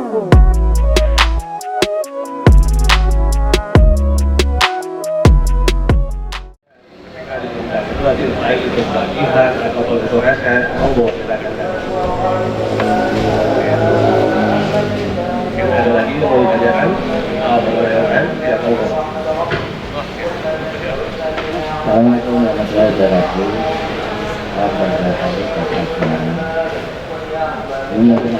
baik itu bagian atau untuk reses, monggo silakan. Mungkin ada lagi yang mau ditanyakan, pertanyaan, ya monggo. Assalamualaikum warahmatullahi wabarakatuh. Ini mungkin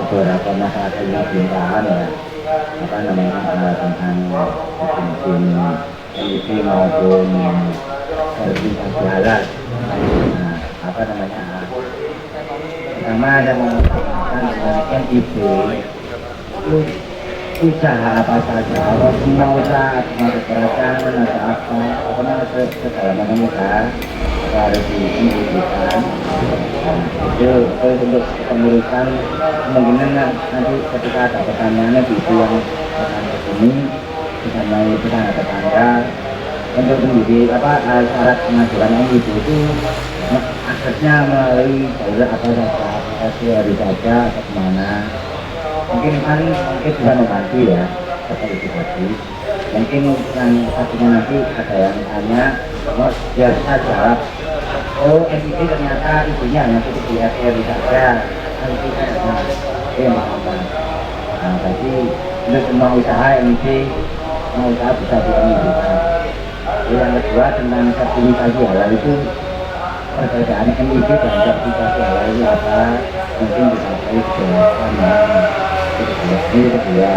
beberapa masyarakat yang belum paham ya, apa namanya tentang mesin LPG maupun sertifikat halal. Nah, apa namanya? Pertama ada mengatakan dengan NIB itu usaha apa saja, kalau semua usaha masuk perancangan atau apa namanya segala macam usaha harus diindikan. Itu untuk pengurusan kemungkinan nanti ketika ada pertanyaannya di itu yang akan kesini disamai dengan tetangga untuk menjadi apa syarat pengajuan itu aksesnya melalui jalur apa saja, aplikasi hari saja atau kemana. Mungkin bisa membantu ya seperti itu tadi. Mungkin yang satunya nanti ada yang tanya, biar saya jawab. Oh, NIB ternyata ibunya hanya cukup di RT saja. Nanti saya maafkan. Nah, jadi untuk semua usaha NIB, semua usaha bisa diinginkan. Yang kedua tentang sertifikasi halal itu perbedaan NIB dan sertifikasi halal itu apa? Mungkin bisa saya jelaskan. Ini kedua.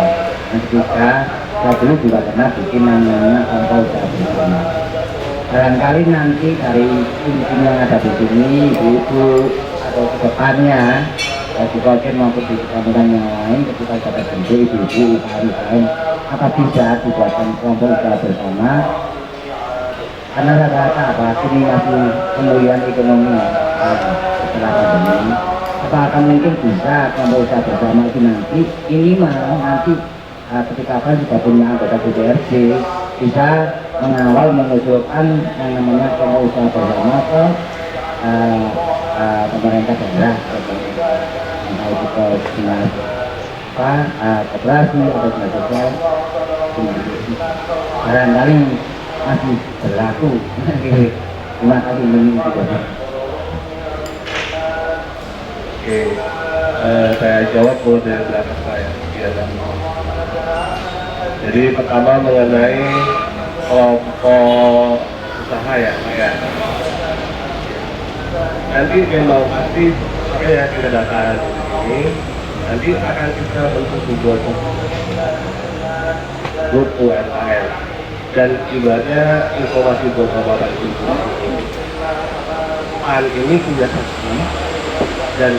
Yang ketiga, saya dulu juga pernah bikin namanya contoh usaha bersama. Barangkali nanti dari tim yang ada di sini, ibu atau ke depannya, di Kabupaten maupun di kecamatan yang lain, ketika dapat bentuk ibu-ibu UKM, apa bisa dibuatkan kelompok usaha bersama? Karena rata-rata apa ini masih pemulihan ekonomi setelah pandemi. Apa akan mungkin bisa kelompok usaha bersama itu nanti minimal nanti ketika kan juga punya anggota DPRD bisa mengawal mengusulkan yang namanya kelompok usaha bersama ke pemerintah daerah, entah itu ke dinas koperasi atau dinas sosial, barangkali masih berlaku. Terima kasih. Oke, saya jawab dulu dari belakang saya. Jadi pertama mengenai kelompok usaha ya, nanti memang pasti saya tidak datang ini, nanti akan kita bentuk sebuah grup UMKM dan ibaratnya informasi buat sahabat itu. PAN ini punya saksi dan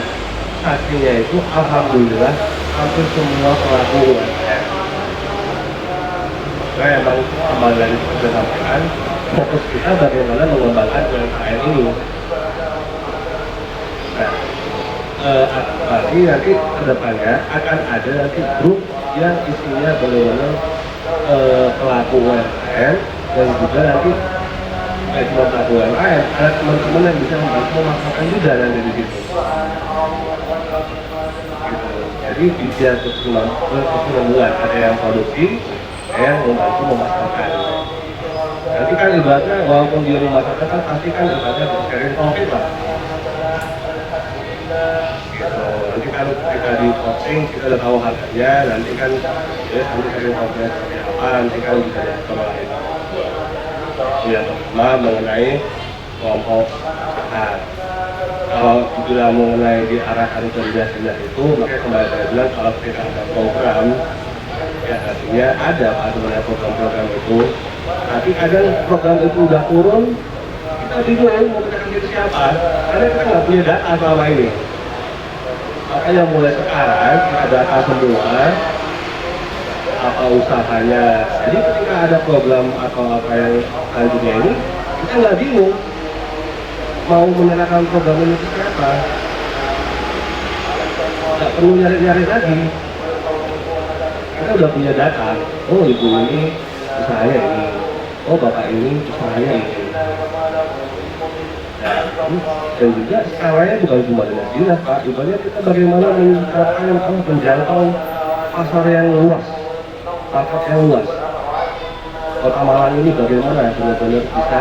saksinya itu alhamdulillah hampir semua pelaku UMKM. Saya emang kembali dari sudah sampaikan, fokus kita bagaimana mengembangkan UMKM ini. Nah, nanti kedepannya akan ada nanti grup yang isinya benar-benar pelaku UMKM dan juga nanti cuma pelaku UMKM, ada teman-teman yang bisa membantu memasarkan juga nanti di situ. Gitu. Jadi bisa kesinambungan, ada yang produksi, yang membantu memasarkan. Nanti kan ibaratnya walaupun dia memasarkan kan pasti kan ibaratnya bersharing profit lah. Gitu. Nanti kan ketika di posting kita udah tahu harganya, nanti kan ya nanti sharing profitnya seperti apa, nanti kan bisa diatur lain. Yang pertama mengenai kelompok usaha. Kalau dibilang mengenai diarahkan ke dinas-dinas itu, maka kembali saya bilang kalau kita ada program, ya artinya ada sebenarnya program-program itu. Tapi kadang program itu udah turun, kita bingung mau mendekat itu siapa, karena kita nggak punya data selama ini. Makanya mulai sekarang kita data semua apa usahanya. Jadi ketika ada program atau apa yang selanjutnya ini, kita nggak bingung mau menyerahkan program ini ke siapa. Nggak perlu nyari-nyari lagi. Kita udah punya data. Oh ibu ini usahanya ini. Oh bapak ini usahanya ini. Dan juga skalanya bukan cuma dengan dinas Pak, ibaratnya kita bagaimana menjangkau pasar yang luas, market yang luas. Kota Malang ini bagaimana benar-benar bisa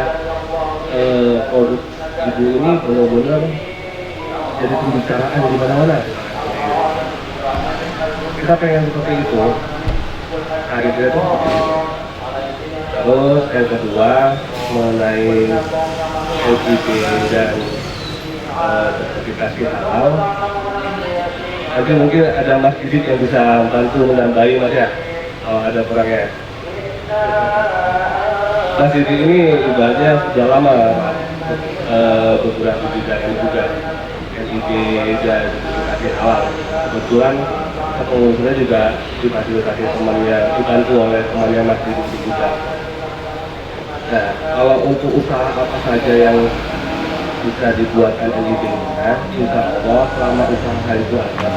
produk ibu ini benar-benar jadi pembicaraan di mana-mana. Kita pengen seperti itu, targetnya itu seperti itu. Terus yang kedua mengenai LPG dan sertifikasi halal, nanti mungkin ada Mas Didit yang bisa bantu menambahi Mas ya, kalau ada kurangnya. Mas Didit ini ibaratnya sudah lama bergerak di bidang ini juga, LPG dan sertifikasi halal. Kebetulan kepengurusannya juga difasilitasi temannya, dibantu oleh temannya Mas Didit juga. Nah, kalau untuk usaha apa saja yang bisa dibuat NIB-nya, insya Allah selama usaha itu ada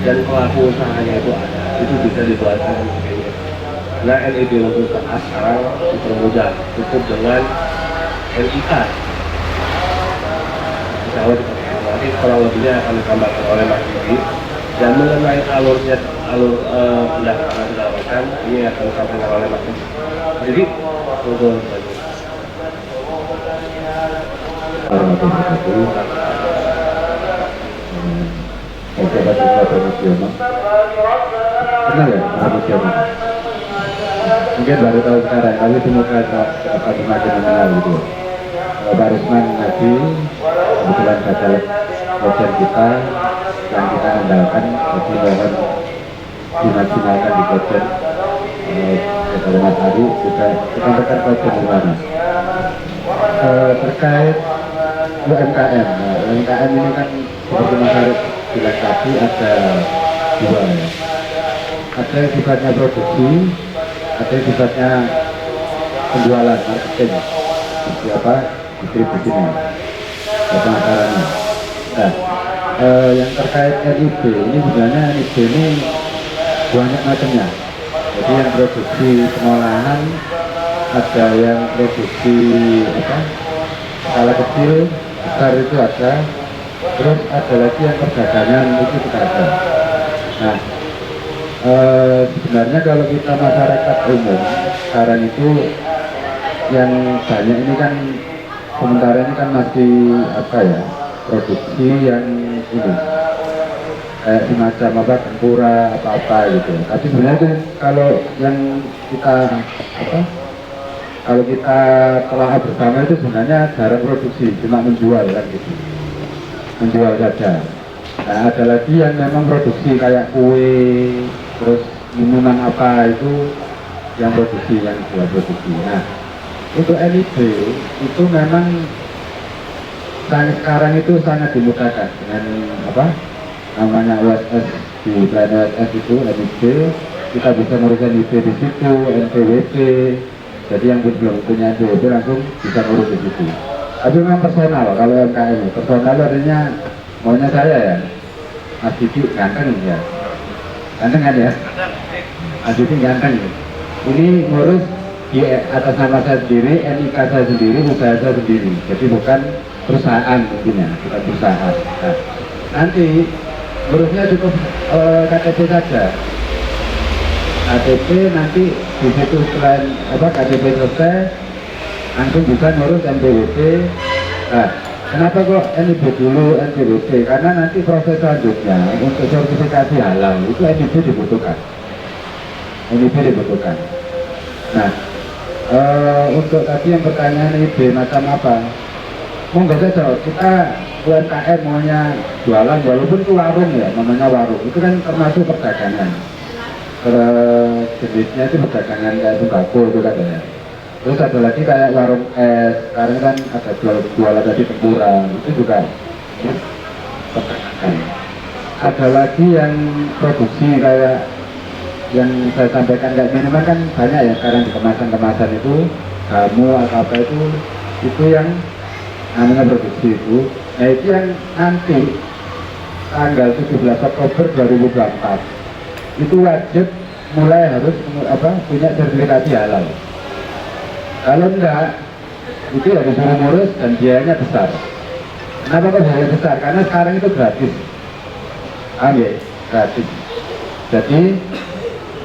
dan pelaku usahanya itu ada, itu bisa dibuat NIB-nya. Karena NIB untuk usaha sekarang dipermudah, cukup dengan NIK. Insya Allah nanti kurang lebihnya akan ditambahkan oleh Mas Didi. Dan mengenai alur pendaftaran segala macam, ini akan disampaikan oleh Mas Didi. Jadi, untuk kenal ya Prabowo? Mungkin baru tahu sekarang, tapi semoga dapat semakin mengenal gitu. Pak Rusman Nabi kebetulan gagal dosen kita yang kita andalkan, jadi mohon dimaksimalkan di dosen. Kepada Mas Ari juga kita sampaikan dosen di mana terkait UMKM. Nah, UMKM ini kan seperti Mas Ari bilang tadi ada dua ya. Ada yang sifatnya produksi, ada yang sifatnya penjualan, marketing, siapa distribusinya, pemasarannya. Nah, yang terkait NIB ini sebenarnya NIB ini banyak macamnya. Jadi yang produksi pengolahan, ada yang produksi skala kecil, besar itu ada, terus ada lagi yang perdagangan itu juga ada. Nah, sebenarnya kalau kita masyarakat umum sekarang itu yang banyak ini kan sementara ini kan masih produksi yang ini kayak semacam tempura apa gitu. Tapi sebenarnya itu kalau yang kita kalau kita telah bersama itu sebenarnya jarang produksi, cuma menjual kan gitu, menjual saja. Nah, ada lagi yang memang produksi kayak kue, terus minuman apa itu yang produksi, yang jual produksi. Nah, untuk NIB itu memang sekarang itu sangat dimudahkan dengan namanya USS, di plan USS itu NIB, kita bisa ngurus NIB di situ, NPWP. Jadi yang belum punya NPWP langsung bisa ngurus di situ. Tapi memang personal, kalau UMKM personal artinya maunya saya ya, Mas Didi ganteng ya, ganteng kan ya, Mas Didi ganteng ya. Ini ngurus di atas nama saya sendiri, NIK saya sendiri, usaha saya sendiri. Jadi bukan perusahaan mungkin ya, bukan perusahaan. Nah, nanti ngurusnya cukup KTP saja. KTP nanti di situ selain KTP selesai, langsung bisa ngurus NPWP. Nah, kenapa kok NIB dulu NPWP? Karena nanti proses selanjutnya untuk sertifikasi halal itu NIB dibutuhkan. NIB dibutuhkan. Nah, untuk tadi yang pertanyaan NIB macam apa? Monggo saja, kita UMKM maunya jualan, walaupun itu warung ya, namanya warung, itu kan termasuk perdagangan. Jenisnya itu perdagangan kayak sembako itu kan ya. Terus ada lagi kayak warung es, sekarang kan ada jualan tadi tempura, itu juga perdagangan. Ada lagi yang produksi kayak yang saya sampaikan kayak minuman kan banyak ya sekarang di kemasan-kemasan itu, jamu atau apa itu yang namanya produksi itu. Nah, itu yang nanti tanggal 17 Oktober 2024 itu wajib mulai harus punya sertifikasi halal. Kalau enggak, itu ya disuruh ngurus dan biayanya besar. Kenapa kok biaya besar? Karena sekarang itu gratis. Ya, gratis. Jadi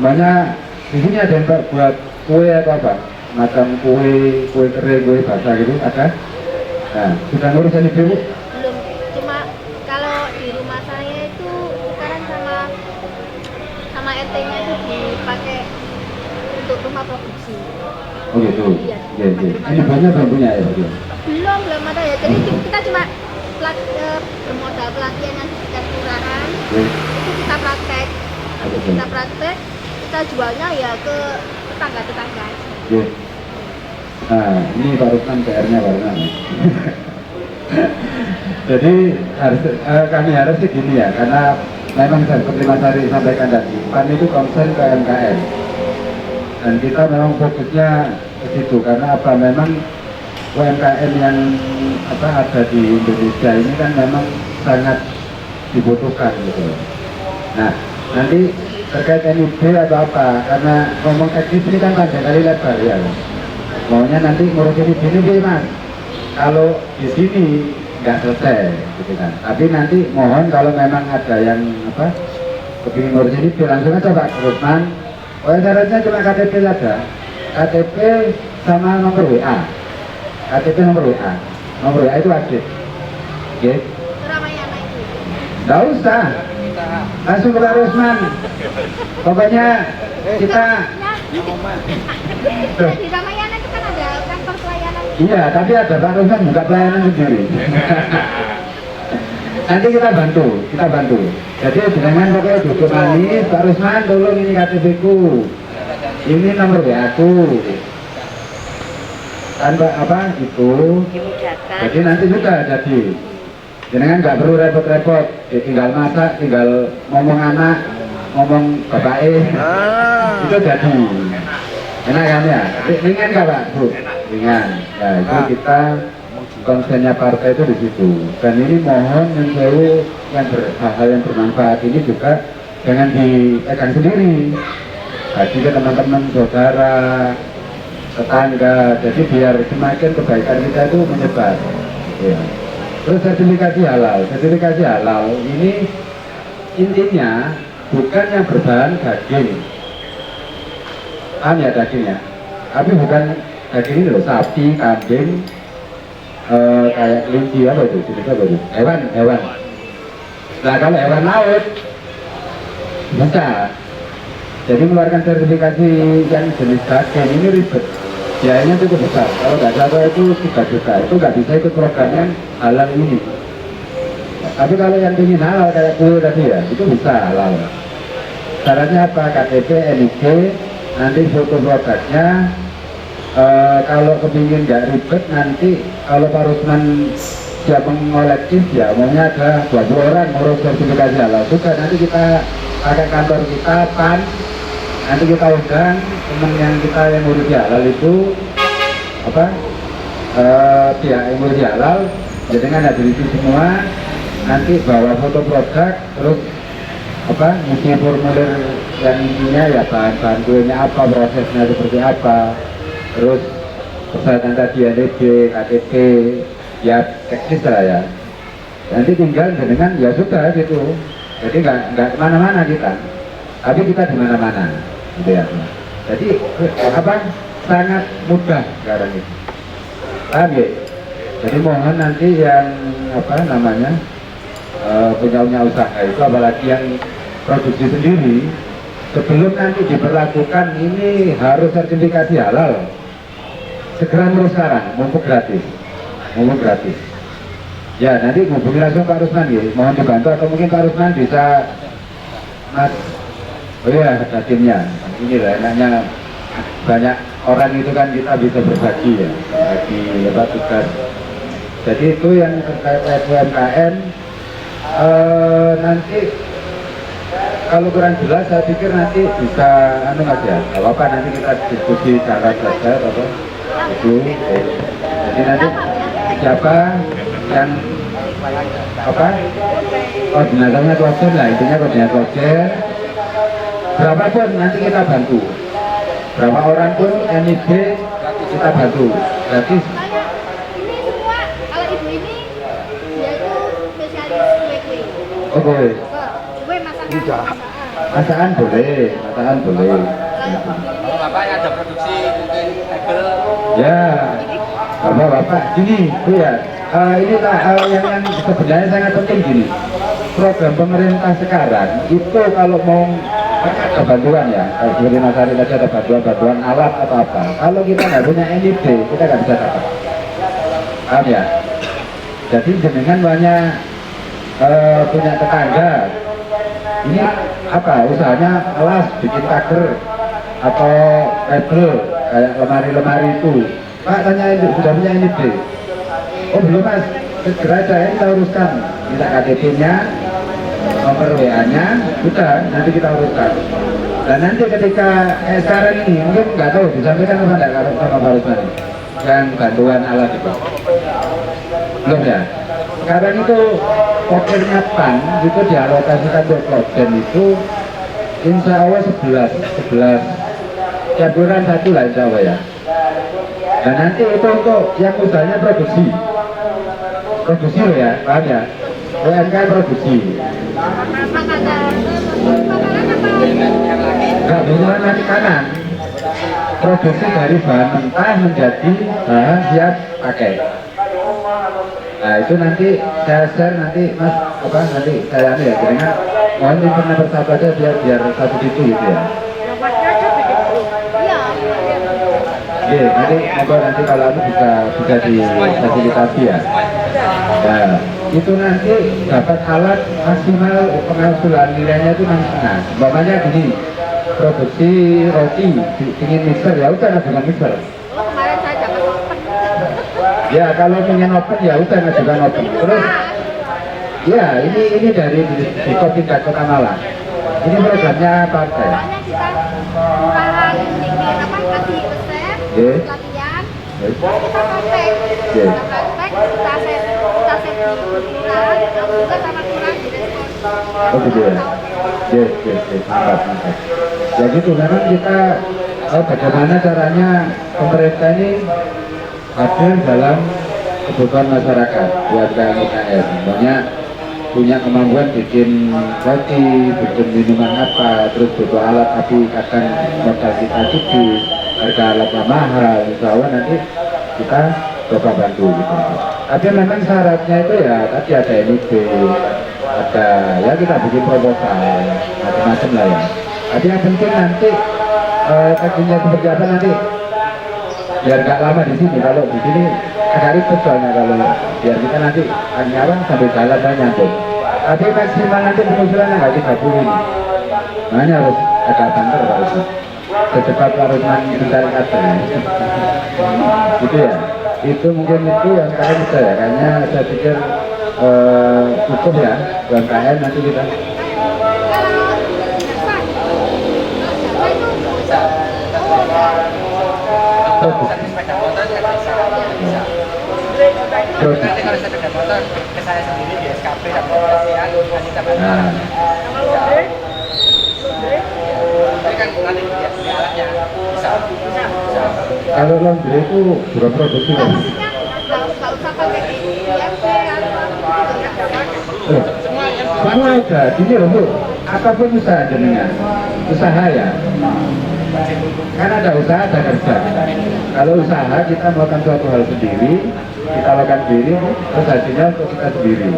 banyak di sini ada yang buat kue atau apa? Macam kue kering, kue basah gitu ada. Nah, sudah ngurusin ibu? Belum, cuma kalau di rumah saya itu sekarang sama RT-nya itu dipakai untuk rumah produksi. Oh gitu. Iya. Iya, iya. Ini banyak belum punya ya, Pak? Belum ada ya. Jadi kita cuma bermodal pelatihan yang di tingkat kelurahan. Iya. Itu kita praktek. Nanti Oke. kita praktek, kita jualnya ya ke tetangga-tetangga. Iya. Nah, ini Pak Rusman PR-nya Pak Rusman. Jadi kami harus sih gini ya, karena memang seperti Mas Ari sampaikan tadi, PAN itu concern ke UMKM. Dan kita memang fokusnya ke situ karena apa? Memang UMKM yang ada di Indonesia ini kan memang sangat dibutuhkan gitu. Nah, nanti terkait NIB atau apa? Karena ngomong teknis ini kan panjang kali lebar ya. Maunya nanti ngurusin ini Mas. Kalau di sini nggak selesai, gitu kan. Tapi nanti mohon kalau memang ada yang kepingin ngurusin ini langsung aja Pak Rusman. Oh, syaratnya cuma KTP saja. KTP sama nomor WA. KTP nomor WA. Nomor WA itu wajib. Oke. Ramayana itu. Nggak usah. Langsung ke Pak Rusman. Pokoknya kita. Di Ramayana itu kan ada kantor pelayanan. Iya, tapi ada Pak Rusman buka pelayanan sendiri. Nanti kita bantu. Jadi dengan pokoknya duduk manis, Pak Rusman tolong ini KTP ku, ini nomor WA ku, tanpa itu. Jadi nanti sudah jadi. Jangan nggak perlu repot-repot, tinggal masak, tinggal ngomong anak, ngomong bapak itu jadi. Enak kan ya? Ringan nggak Pak? Bu? Ringan. Nah itu kita konsennya partai itu di situ. Dan ini mohon yang hal yang bermanfaat ini juga jangan dipegang sendiri. Kasih ke teman-teman, saudara, tetangga. Jadi biar semakin kebaikan kita itu menyebar. Ya. Terus sertifikasi halal ini intinya bukan yang berbahan daging. Ya dagingnya, tapi bukan daging ini loh, sapi, kambing, kayak kelinci apa itu, hewan. Nah kalau hewan laut bisa, jadi mengeluarkan sertifikasi yang jenis daging ini ribet, biayanya cukup besar. Kalau nggak salah itu 3 juta, itu nggak bisa ikut programnya halal ini. Tapi kalau yang ingin halal kayak kue tadi ya, itu bisa halal. Syaratnya apa? KTP, NIK, nanti foto produknya. Kalau kepingin nggak ribet nanti kalau Pak Rusman siap mengolektif ya maunya ada 20 orang ngurus sertifikasi halal juga, nanti kita pakai kantor kita PAN, nanti kita undang teman yang kita yang ngurus halal itu pihak yang ngurus halal, jadi kan ada itu semua, nanti bawa foto produk terus ngisi formulir yang intinya ya bahan-bahan kuenya apa, prosesnya seperti apa, terus persyaratan tadi NIB, KTP, ya teknis lah ya. Nanti tinggal dengan ya sudah gitu. Jadi nggak kemana-mana kita, tapi kita di mana-mana, gitu ya. Jadi sangat mudah sekarang ini. Paham ya? Jadi mohon nanti yang punya usaha itu apalagi yang produksi sendiri, sebelum nanti diberlakukan ini harus sertifikasi halal. Segera ngurus sekarang, mumpung gratis. Ya nanti hubungi langsung Pak Rusman ya, mohon dibantu atau mungkin Pak Rusman bisa Mas. Oh iya, ada timnya. Ini lah enaknya banyak orang itu kan kita bisa berbagi ya, bagi tugas. Jadi itu yang terkait UMKM. Nanti kalau kurang jelas saya pikir nanti bisa aja, nggak apa-apa, nanti kita diskusi cara saja itu. Jadi nanti siapa yang koordinatornya klotser lah, intinya koordinator klotser, berapapun nanti kita bantu, berapa orang pun NIB kita bantu gratis. Oke. Gue masakan. Tidak. Masakan boleh, masakan boleh. Kalau bapaknya ada produksi mungkin label Ya, bapak-bapak, gini, Bu ya, ini yang sebenarnya sangat penting gini. Program pemerintah sekarang itu kalau mau ada bantuan ya, kalau seperti Mas Ari tadi ada bantuan alat atau apa. Kalau kita nggak punya NIP, kita nggak bisa dapat. Paham ya? Jadi jenengan banyak punya tetangga. Ini apa? Usahanya kelas bikin taker atau mebel kayak lemari-lemari itu. Pak tanya ini sudah punya NIP? Oh belum Mas, segera saya kita uruskan. Minta KTP-nya, nomor WA-nya, sudah nanti kita uruskan. Dan nanti ketika sekarang ini mungkin nggak tahu disampaikan sama nggak sama Pak Rusman yang bantuan alat itu. Belum ya? Sekarang itu pokoknya PAN itu dialokasikan untuk Klojen itu insya Allah 11 tiap bulan satu lah insya Allah ya. Dan nanti itu untuk yang usahanya produksi loh ya, paham ya? UMKM produksi. Nggak butuhan lagi kanan. Produksi dari bahan mentah menjadi bahan siap pakai. Nah itu nanti saya share nanti Mas apa nanti saya ya dengan mohon internet bersatu aja biar satu situ gitu ya. Iya, nanti kalau aku bisa difasilitasi ya. Nah, itu nanti dapat alat maksimal penghasilan nilainya itu 6,5. Umpamanya gini, produksi roti ingin mixer ya udah ngajukan mixer. Oh, kemarin saya dapat open. Ya kalau pengen open ya udah ngajukan open. Terus ya ini dari di Tingkat Kota Malang. Ini programnya partai. Soalnya kita murahan ini apa kasih resep, latihan, kita praktek, kita set di kelurahan, juga sama kelurahan di respon. Oh gitu ya. Yes, mantap. Ya gitu, memang kita bagaimana caranya pemerintah ini hadir dalam kebutuhan masyarakat UMKM. Banyak punya kemampuan bikin roti, bikin minuman apa, terus butuh alat tapi kadang modal kita tipis, harga alatnya mahal, insya Allah nanti kita coba bantu gitu. Tapi memang syaratnya itu ya tadi ada NIB, ada ya kita bikin proposal, macam-macam lah ya. Tapi yang penting nanti tekniknya seperti apa nanti biar nggak lama di sini. Kalau di sini agak ribet soalnya kalau biar kita nanti nyawa sampai jalan dan nyambung. Tapi maksimal nanti pengusulannya nggak 30 ini. Makanya harus ada banter harus secepat harus mencari kata. Gitu ya. Itu mungkin itu yang kalian bisa ya. Kayaknya saya pikir cukup ya UMKM nanti kita. produksi sepeda motor kan bisa. Nanti kalau sepeda motor ke saya sendiri di SKP dan pengoperasian nanti kita bantu. Tapi kan nanti dia beli alatnya bisa. Kalau laundry itu bukan produksi kan? Nggak usah pakai IFP Semua udah, ini loh Bu, apapun usaha jenengan, usaha ya. Kan ada usaha, ada kerja. Kalau usaha kita melakukan suatu hal sendiri, kita lakukan sendiri, terus hasilnya untuk kita sendiri.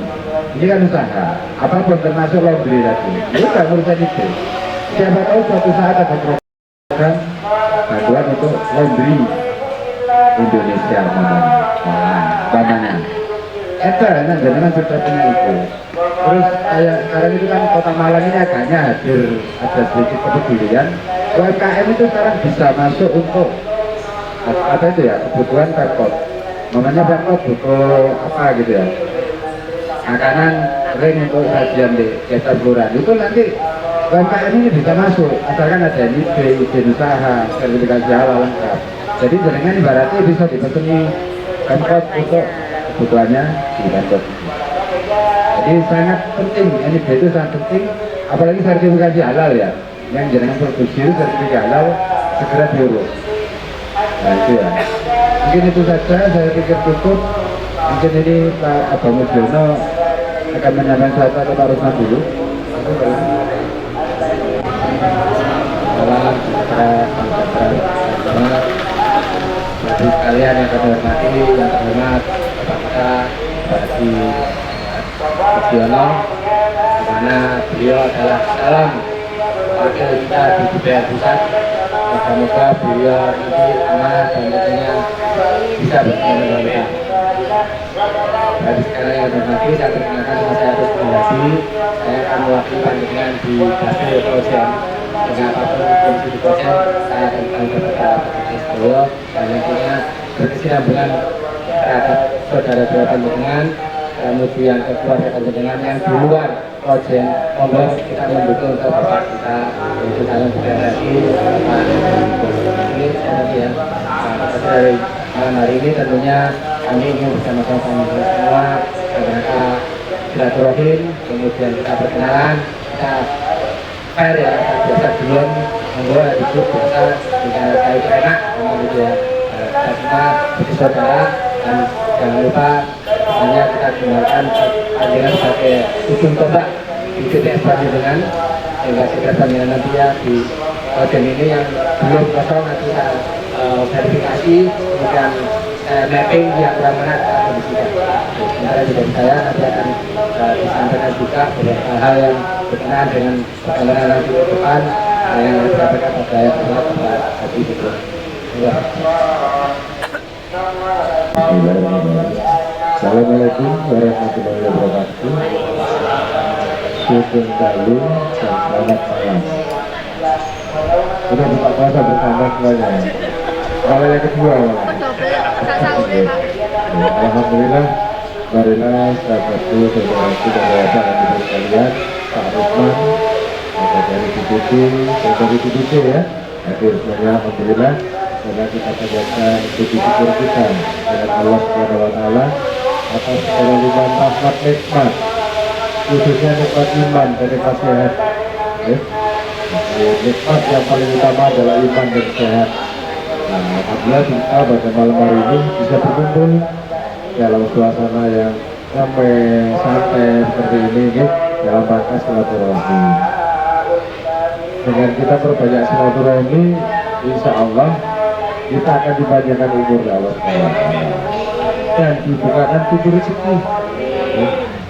Ini kan usaha, apapun termasuk laundry tadi. Ini kan urusan itu. Siapa tahu suatu saat ada program bantuan untuk laundry Indonesia namanya. Ada, jangan sudah punya itu. Terus kayak sekarang itu kan Kota Malang ini agaknya hadir ada sedikit kepedulian. UMKM itu sekarang bisa masuk untuk apa itu ya kebutuhan Pemkot. Namanya Pemkot butuh apa gitu ya, makanan ring untuk sajian di desa kelurahan itu nanti UMKM ini bisa masuk asalkan ada izin usaha, sertifikasi halal lengkap. Jadi jaringan ibaratnya bisa dipeseni Pemkot untuk kebutuhannya di Pemkot. Jadi sangat penting, ini itu sangat penting, apalagi sertifikasi halal ya. Yang jaringan produksi itu sertifikasi halal segera diurus. Nah itu ya. Mungkin itu saja, saya pikir cukup. Mungkin ini Pak Abang Mudiono akan menyampaikan suatu atau taruhan dulu. Salam sejahtera, bagi kalian yang kami hormati, yang terhormat kepada bagi Budiono, di mana beliau adalah salam wakil kita di DPR Pusat. Semoga beliau nanti amanah dan tentunya bisa bersama dengan kita. Bagi sekalian yang hormati, saya perkenalkan nama saya Agus Prihadi. Saya akan mewakili panjenengan di hasil Kojen. Dengan apapun fungsi di Kojen, saya akan bertanggung jawab atas beliau dan tentunya berkesinambungan terhadap saudara-saudara panjenengan, kemudian keluarga panjenengan yang di luar Kojen. Monggo kita mendukung untuk bapak kita yaitu calon budaya lagi Pak ini ya. Dari malam hari ini tentunya kami ingin bersama-sama semua mereka silaturahim, kemudian kita perkenalan, kita fair ya, biasa belum monggo itu biasa kita kayak enak ngomong gitu ya. Kita semua sebagai saudara dan jangan lupa hanya kita gunakan panjangan sebagai ujung tombak di TTS panjenengan sehingga segera panjenengan nanti ya di Kojen ini yang belum kosong nanti kita verifikasi, kemudian mapping yang kurang mana kita kondisikan. Sementara dari saya nanti akan disampaikan juga beberapa hal yang berkenaan dengan perkembangan nanti ke depan yang harus disampaikan pada saya pada hati itu. Assalamualaikum warahmatullahi wabarakatuh. Sugeng Dalu dan selamat malam. Sudah buka puasa bersama semuanya. Kalau yang kedua, alhamdulillah, marilah sahabatku, saudaraku, dan bapak dan ibu sekalian, Pak Rusman, bapak dari DPD, dan dari DPD ya, hadir semuanya, alhamdulillah. Karena kita panjatkan puji syukur kita dengan Allah Subhanahu wa Ta'ala atas segala limpahan rahmat nikmat, khususnya nikmat iman dan nikmat sehat. Nikmat yang paling utama adalah iman dan sehat. Nah, apabila kita pada malam hari ini bisa berkumpul dalam suasana yang sampai santai seperti ini, dalam rangka silaturahmi. Dengan kita perbanyak silaturahmi, insya Allah kita akan dipanjangkan umur oleh Allah dan dibukakan pintu rezeki.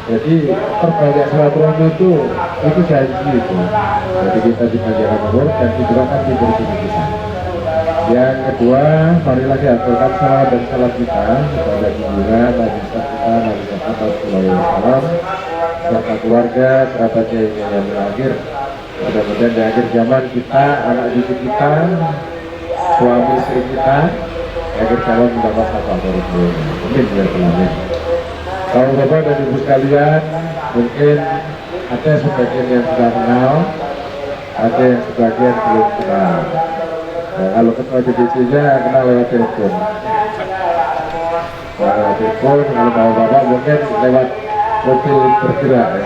Jadi perbanyak silaturahmi itu janji itu. Jadi kita dipanjangkan umur dan dibukakan pintu rezeki kita. Yang kedua, marilah diaturkan salam dan salam kita kepada junjungan Nabi kita Nabi Muhammad SAW serta keluarga kerabatnya yang berakhir. Mudah-mudahan di akhir zaman kita, anak cucu kita, suami istri kita agar calon mendapat syafaat itu. Amin ya Tuhan. Kalau bapak dan ibu sekalian, mungkin ada sebagian yang sudah kenal, ada yang sebagian belum kenal. Nah, kalau ketua DPC-nya kenal lewat telepon. Lewat telepon, kalau mau bapak mungkin lewat mobil bergerak ya.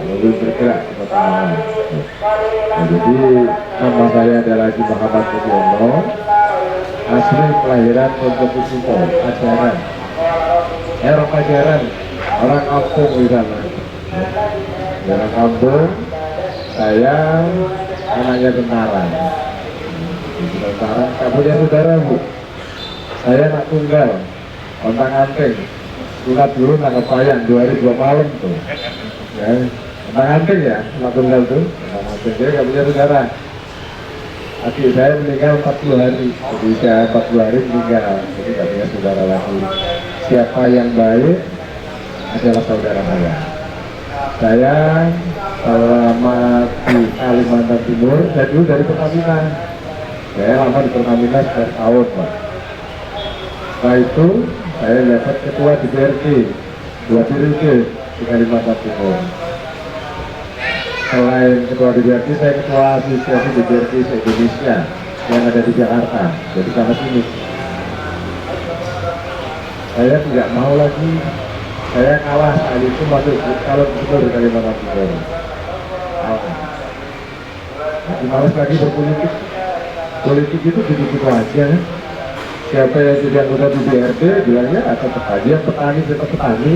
Mobil bergerak kita kenal. Nah, jadi nama saya adalah Haji Muhammad Budiono, asli kelahiran Pondok Kusumo, Ajaran. Orang Ajaran, orang kampung di sana. Orang kampung, saya anaknya tentara. Tentara, tak punya saudara bu. Saya anak tunggal, kontang anting. Sunat dulu nangkep payang 2 hari 2 malam tuh. Ya. Tentang anting ya, anak tunggal tuh. Tentang anting, dia gak punya saudara. Adik saya meninggal 40 hari, jadi saya 40 hari meninggal, jadi gak punya saudara lagi. Siapa yang baik adalah saudara saya. Saya selama di Kalimantan Timur, saya dulu dari Pertamina. Saya lama di Pertamina 11 tahun, Pak. Setelah itu, saya dapat ketua DPRD 2 periode di Kalimantan Timur. Selain ketua DPRD, saya ketua asosiasi DPRD se-Indonesia yang ada di Jakarta, jadi sama sini. Saya tidak mau lagi, saya kalah saat itu masuk kalau gubernur di Kalimantan Timur. Masih malas lagi berpolitik. Politik itu gitu-gitu aja. Siapa yang tidak anggota DPRD bilangnya tetap aja petani tetap petani.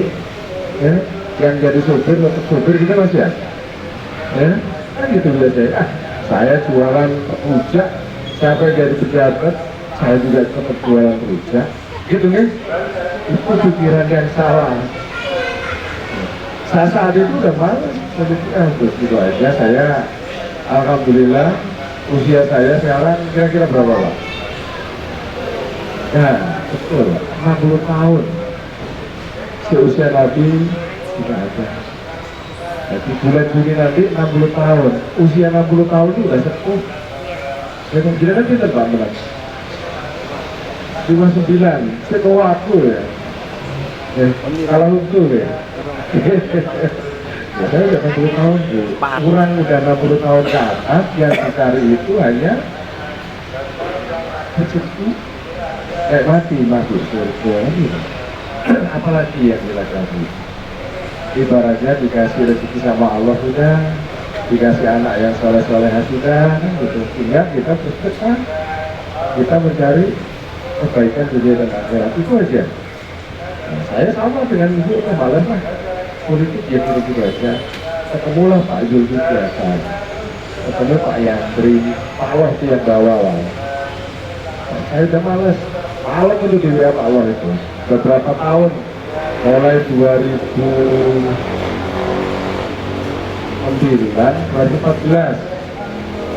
Ya. yang jadi supir tetap supir kita masih ya? Ya, kan gitu biasanya. Saya jualan rujak, siapa yang jadi pejabat, saya juga tetap jualan rujak. Gitu kan? Itu pikiran yang salah. Saya saat itu udah malas, terus gitu aja. Saya, alhamdulillah, usia saya sekarang kira-kira berapa Pak? Ya, betul, 60 tahun. Seusia Nabi tidak ada. Jadi bulan Juni nanti 60 tahun. Usia 60 tahun itu udah sepuh. Ya kira kan pinter Pak Menang. 59, setua aku ya. Kalau untuk ya. Ya saya udah 60 tahun Bu. Kurang udah 60 tahun ke atas, yang dicari itu hanya rezeki. Mati surga gitu. Apalagi yang dilakoni. Ibaratnya dikasih rezeki sama Allah sudah, dikasih anak yang soleh-soleha sudah, gitu. Sehingga kita bersedekah, kita mencari kebaikan dunia dan akhirat, itu aja. Nah, saya sama dengan ibu, malas lah politik ya gitu aja. Ketemulah Pak Zulkifli Hasan, ketemu Pak Yandri, Pak Allah itu yang bawa lah. Nah, saya udah malas itu di WA Pak Allah itu beberapa tahun, mulai 2014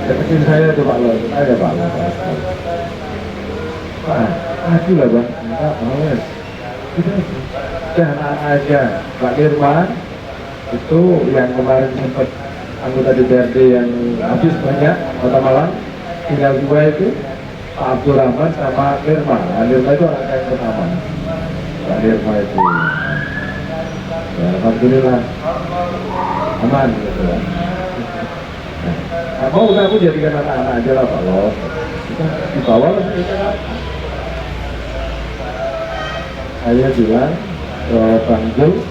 kecil saya tuh Pak Allah, saya Pak Allah Pak, aduh lah Bang, enggak males udah anak aja. Pak Irman itu yang kemarin sempat anggota DPRD yang habis banyak Kota Malang, tinggal dua itu Pak Abdurrahman sama Irma. Irma itu anak yang pertama. Pak Irma itu ya, alhamdulillah aman gitu kan. Nah, mau udah aku jadikan anak-anak aja lah Pak Lo, kita dibawa lah kita. Saya bilang ke Bang Jul,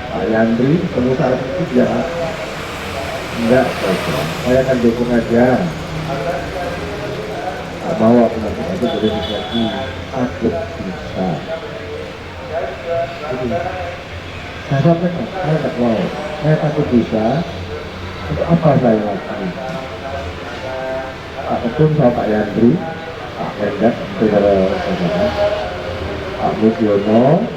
Pak Yandri, pengusaha itu ya enggak, saya akan dukung aja. Tak mau aku nanti aja boleh menjadi takut bisa. Jadi, saya sampaikan, saya tak mau, saya takut bisa. Untuk apa saya lakukan? Pak Ketum sama Pak Yandri, Pak Mendak, Pak Mujiono,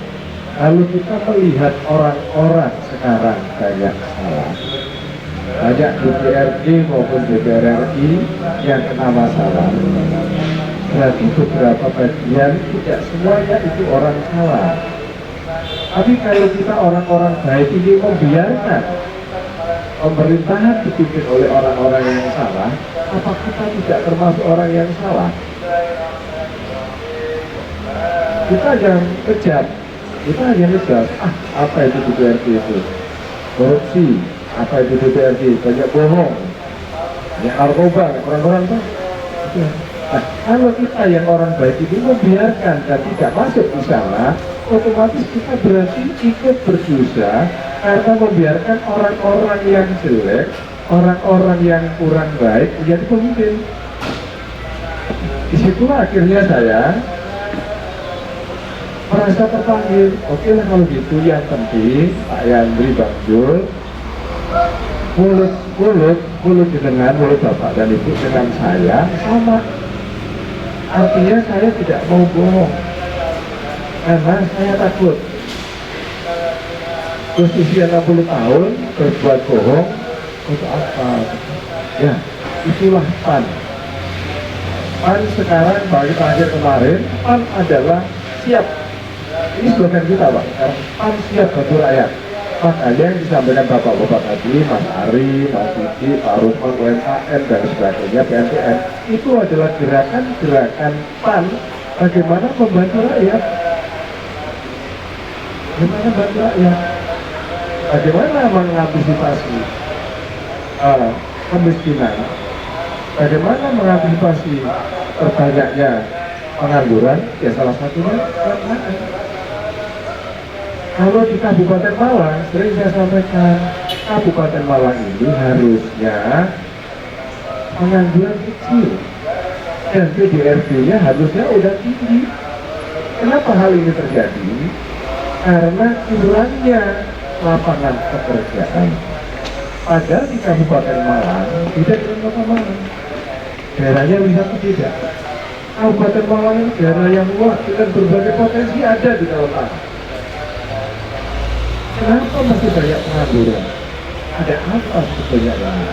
kalau kita melihat orang-orang sekarang banyak salah, banyak DPRD maupun DPR RI yang kena masalah, berarti beberapa bagian tidak semuanya itu orang salah. Tapi kalau kita orang-orang baik ini membiarkan pemerintahan dipimpin oleh orang-orang yang salah, apa kita tidak termasuk orang yang salah? Kita yang kejam, kita yang kejam. Apa itu DPRD itu? Korupsi. Apa itu DPRD? Banyak bohong, banyak narkoba, orang-orang tuh. Nah, kalau kita yang orang baik itu membiarkan dan tidak masuk di sana, otomatis kita berarti ikut berdosa karena membiarkan orang-orang yang jelek, orang-orang yang kurang baik menjadi pemimpin. Disitulah akhirnya saya merasa terpanggil. Oke lah kalau gitu, yang penting Pak Yandri, Bang Jul, mulut dengan mulut Bapak dan Ibu dengan saya sama. Artinya saya tidak mau bohong karena saya takut. Terus usia 60 tahun berbuat bohong untuk apa? Ya, itulah PAN. PAN sekarang bagi terakhir kemarin, PAN adalah siap. Ini slogan kita Pak, PAN siap bantu rakyat. Makanya yang disampaikan Bapak-Bapak tadi, Mas Ari, Mas Didi, Pak Rusman, UMKM dan sebagainya, PNPN, itu adalah gerakan-gerakan PAN bagaimana membantu rakyat. Bagaimana membantu rakyat? Bagaimana mengantisipasi kemiskinan? Bagaimana mengantisipasi terbanyaknya pengangguran? Ya salah satunya UMKM. Kalau di Kabupaten Malang, sering saya sampaikan, Kabupaten Malang ini harusnya pengangguran kecil dan PDRB-nya harusnya udah tinggi. Kenapa hal ini terjadi? Karena kurangnya lapangan pekerjaan. Padahal di Kabupaten Malang tidak dengan Kota Malang. Daerahnya wisata tidak. Kabupaten Malang itu daerah yang luas dengan berbagai potensi ada di Kalimantan. Kenapa masih banyak pengangguran? Ada apa sebetulnya ini?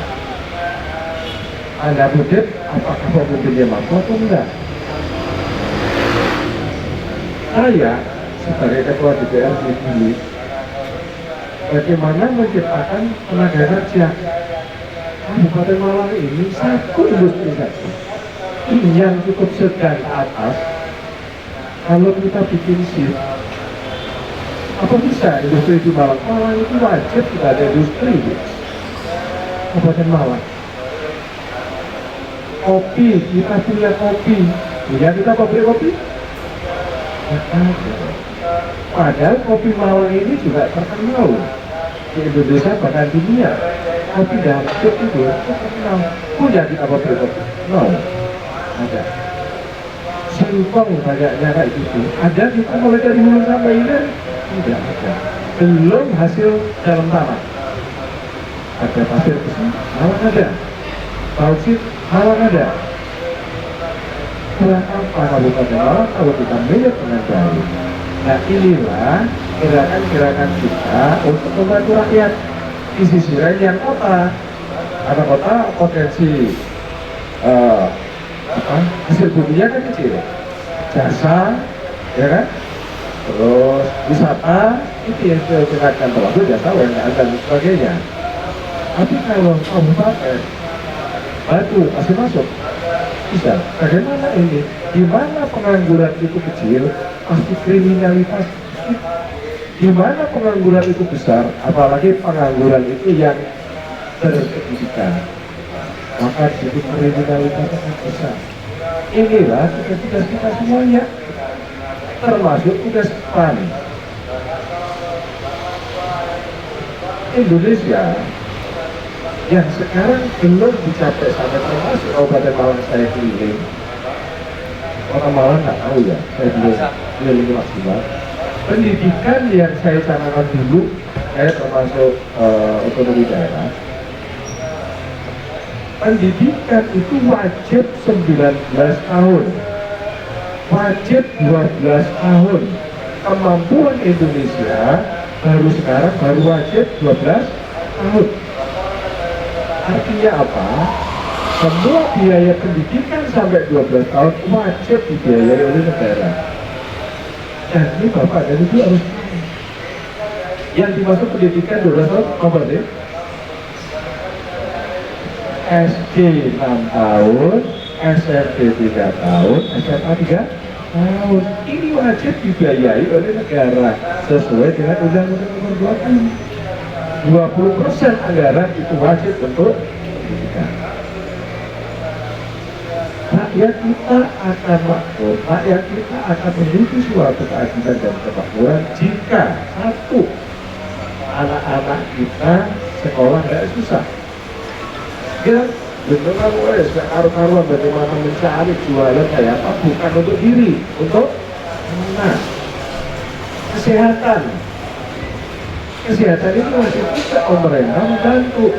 Anda mungkin apakah pemimpinnya mampu atau enggak? Saya sebagai ketua DPRD dulu, bagaimana menciptakan tenaga kerja. Kabupaten Malang ini satu industri saja yang cukup sedang ke atas. Kalau kita bikin shift, apa bisa industri di Malang? Malang itu wajib tidak ada industri. Kabupaten Malang. Kopi, kita punya kopi. Punya kita pabrik kopi? Tidak ada. Padahal kopi Malang ini juga terkenal di Indonesia bahkan dunia. Kopi Dangdut itu terkenal. Punya kita pabrik kopi? No, ada. Singkong banyaknya kayak gitu. Ada kita mulai dari hulu sampai hilir? Tidak ada. Belum hasil dalam tanah. Ada pasir besi, Malang ada. Bauksit, Malang ada. Kurang apa Kabupaten Malang kalau kita melihat dengan baik? Nah inilah gerakan-gerakan kita untuk membantu rakyat di sisi lain yang kota. Karena kota potensi hasil buminya kan kecil, jasa, ya kan, terus wisata itu yang kita akan terlalu jasa UMKM dan sebagainya. Tapi kalau kabupaten batu masih masuk, bisa. Bagaimana ini? Di mana pengangguran itu kecil, pasti kriminalitas. Di mana pengangguran itu besar, apalagi pengangguran itu yang berpendidikan, maka di situ kriminalitas akan besar. Inilah tugas kita semuanya, termasuk tugas PAN. Indonesia yang sekarang belum dicapai sampai termasuk Kabupaten Malang saya keliling. Orang Malang nggak tahu ya, saya belum keliling maksimal. Pendidikan yang saya canangkan dulu, saya termasuk otonomi daerah. Pendidikan itu wajib 19 tahun, wajib 12 tahun. Kemampuan Indonesia baru sekarang baru wajib 12 tahun. Artinya apa? Semua biaya pendidikan sampai 12 tahun wajib dibiayai oleh negara. Dan ini Bapak dan Ibu harus tahu. Yang dimaksud pendidikan 12 tahun apa sih? SD 6 tahun, SMP 3 tahun, SMA 3 tahun. Ini wajib dibiayai oleh negara sesuai dengan Undang-Undang Nomor 20. 20% anggaran itu wajib untuk pendidikan. Rakyat kita akan makmur, rakyat kita akan menuju suatu keadilan dan kemakmuran jika satu, anak-anak kita sekolah tidak susah. Ya, benar wes, karuan bagaimana mencari jualan kayak apa, bukan untuk diri, untuk anak. Kesehatan. Kesehatan ini masih kita pemerintah membantu.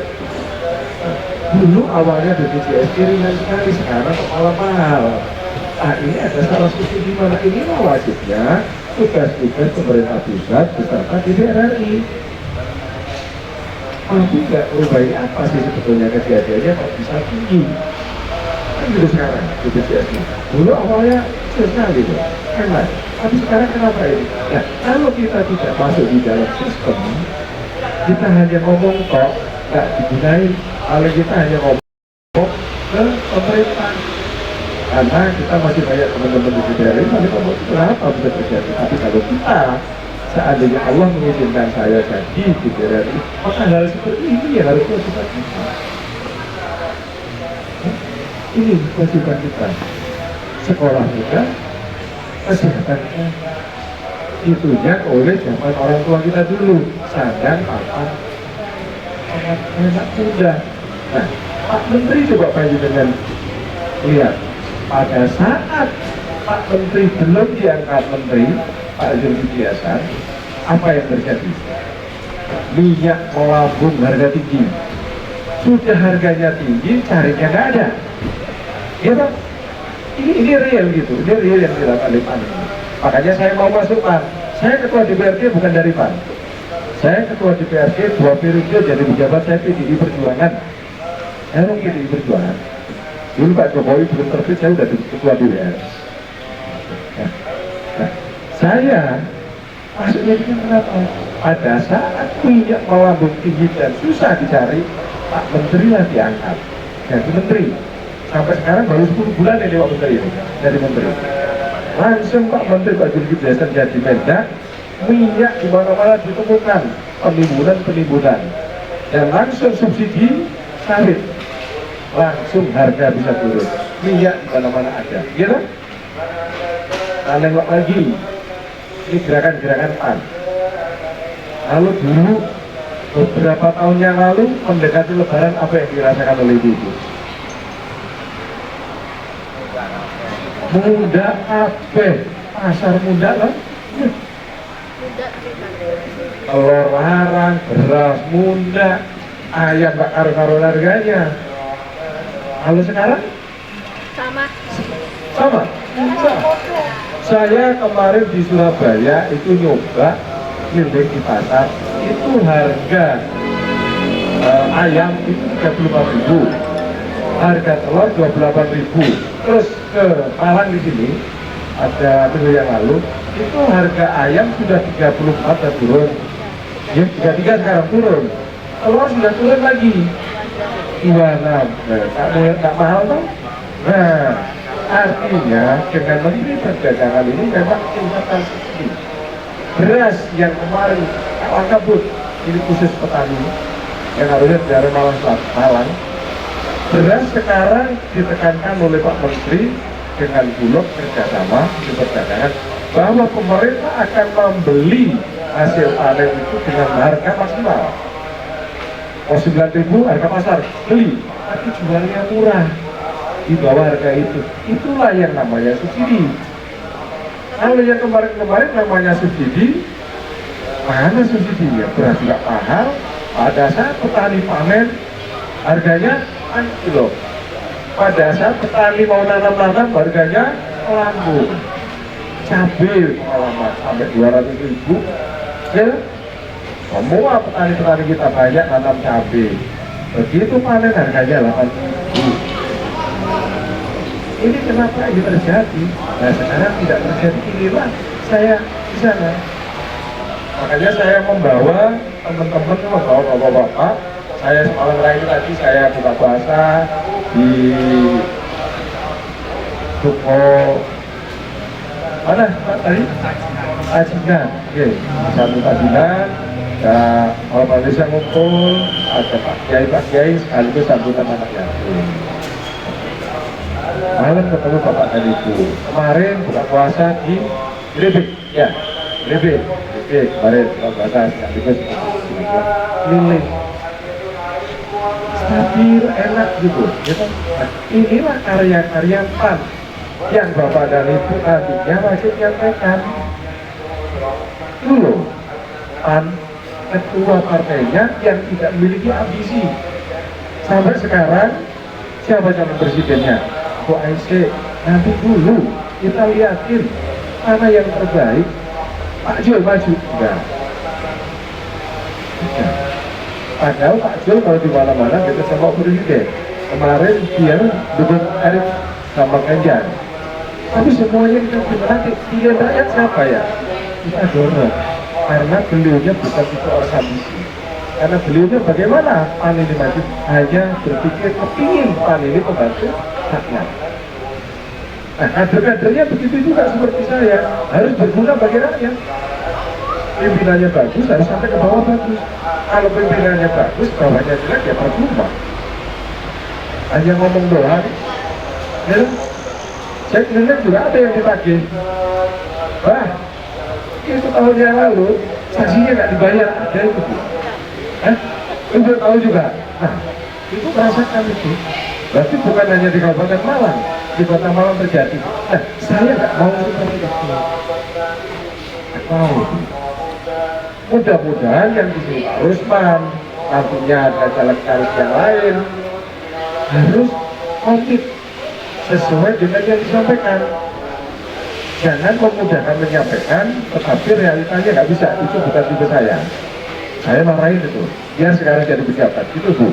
Dulu awalnya BPJS ringan sekali, sekarang malah mahal. Nah ini ada salah satu di mana ini wajibnya tugas-tugas pemerintah pusat beserta DPR RI. Mampu nggak merubah ini apa sih sebetulnya kejadiannya kok bisa tinggi? Kan gitu sekarang BPJS ini. Dulu awalnya kecil sekali tuh, enak. Tapi sekarang kenapa ini? Nah kalau kita tidak masuk di dalam sistem, kita hanya ngomong kok, nggak digunain. Kalau kita hanya ngomong ke pemerintah, karena kita masih banyak teman-teman di DPR ini masih ngomong kenapa bisa terjadi. Tapi kalau kita seandainya Allah mengizinkan saya jadi di DPR ini, maka hal seperti ini yang harus kita kita. Ini kewajiban kita. Sekolah kita, kesehatan kita, itunya oleh zaman orang tua kita dulu, sandang, papan, enak mudah. Nah, Pak Menteri coba panjenengan lihat, pada saat Pak Menteri belum diangkat Menteri, Pak Zulkifli Hasan, apa yang terjadi? minyak melambung harga tinggi. Sudah harganya tinggi, carinya nggak ada. Ya Pak, ini real gitu, ini real yang dilakukan oleh PAN. Makanya saya mau masukkan, saya ketua DPRD bukan dari PAN. Saya ketua DPRD 2 periode jadi pejabat, saya PDI Perjuangan. Saya orang PDI Perjuangan. Dulu Pak Jokowi belum terbit, saya udah ketua DPR. Nah, saya maksudnya itu kenapa? Pada saat minyak melambung tinggi dan susah dicari, Pak Menteri lah diangkat. Jadi Menteri. Sampai sekarang baru 10 bulan ini Pak Menteri ini, jadi Menteri. Langsung Pak Menteri Pak Zulkifli Hasan jadi Mendak, minyak di mana-mana ditemukan penimbunan dan langsung subsidi sawit, langsung harga bisa turun, minyak di mana-mana ada, gitu. Nah, nengok lagi, ini gerakan-gerakan PAN. Lalu dulu beberapa tahun yang lalu mendekati Lebaran, apa yang dirasakan oleh ibu-ibu? Muda apa? Pasar muda lah. Telur larang, beras muda, ayam gak karu-karuan harganya. Kalau sekarang? Sama. Sama. Saya kemarin di Surabaya itu nyoba keliling di pasar, itu harga ayam itu 35.000, harga telur 28.000. Terus ke Malang di sini ada minggu yang lalu itu harga ayam sudah 34 dan turun, ya 33 sekarang turun, telur sudah turun lagi 26, tak mahal toh. Nah, artinya dengan Menteri Perdagangan ini memang investasi beras yang kemarin kalah kabut, ini khusus petani yang harusnya dari Malang, beras sekarang ditekankan oleh Pak Menteri dengan Bulog kerjasama di perdagangan bahwa pemerintah akan membeli hasil panen itu dengan harga maksimal. 9.000 harga pasar beli, tapi jualnya murah di bawah harga itu. Itulah yang namanya subsidi. Kalau yang kemarin namanya subsidi, mana subsidinya? Beras juga mahal. Pada saat petani panen harganya kilo. Pada saat petani mau nanam harganya melambung. Cabai malah sampai 200.000. Ya, semua petani-petani kita banyak nanam cabai. Begitu panen harganya 8.000. Ini kenapa ini terjadi? Nah sekarang tidak terjadi, inilah saya di sana. Makanya saya membawa teman-teman, membawa bapak-bapak. Saya semalam lagi tadi saya buka puasa di Tuko mana Pak tadi? Ajinan. Oke, satu Ajinan. Ada orang desa ngumpul, ada Pak Kiai sekaligus sambutan anak yatim. Malam ketemu Bapak dan Ibu. Kemarin buka puasa di Grebek, ya, Grebek. Oke, kemarin buka puasa sekaligus keliling. Stabil, enak gitu. Nah, inilah karya-karya PAN yang Bapak dan Ibu nantinya wajib nyampaikan. Dulu PAN ketua partainya yang tidak memiliki ambisi. Sampai sekarang siapa calon presidennya? Kok AIC? Nanti dulu kita lihatin mana yang terbaik. Pak Jul maju enggak? Padahal Pak Jul kalau di mana-mana kita sama presiden. Kemarin dia dukung Erick sama Ganjar. Tapi semuanya kita nanti pilihan rakyat siapa ya? Kita dorong. Karena beliaunya bukan tipe orang ambisi. Karena beliaunya bagaimana PAN ini maju? Hanya berpikir kepingin PAN ini membantu rakyat. Nah, kader-kadernya begitu juga seperti saya, harus berguna bagi rakyat. Pimpinannya bagus, harus sampai ke bawah bagus. Kalau pimpinannya bagus, bawahnya jelek, ya percuma. Hanya ngomong doang. Ya, saya kira juga ada yang ditagih. Wah, itu tahun yang lalu, saksinya nggak dibayar, ada itu. Itu tahu juga. Nah, itu merasakan itu. Berarti bukan hanya di Kabupaten Malang, di Kota Malang terjadi. Nah, saya nggak mau seperti itu. Nggak mau. Mudah-mudahan yang di sini Pak Rusman, nantinya ada caleg-caleg yang lain harus komit sesuai dengan yang disampaikan. Jangan memudahkan menyampaikan, tetapi realitanya nggak bisa. Itu bukan tipe saya. Saya marahin itu. Biar sekarang jadi pejabat. Itu Bu.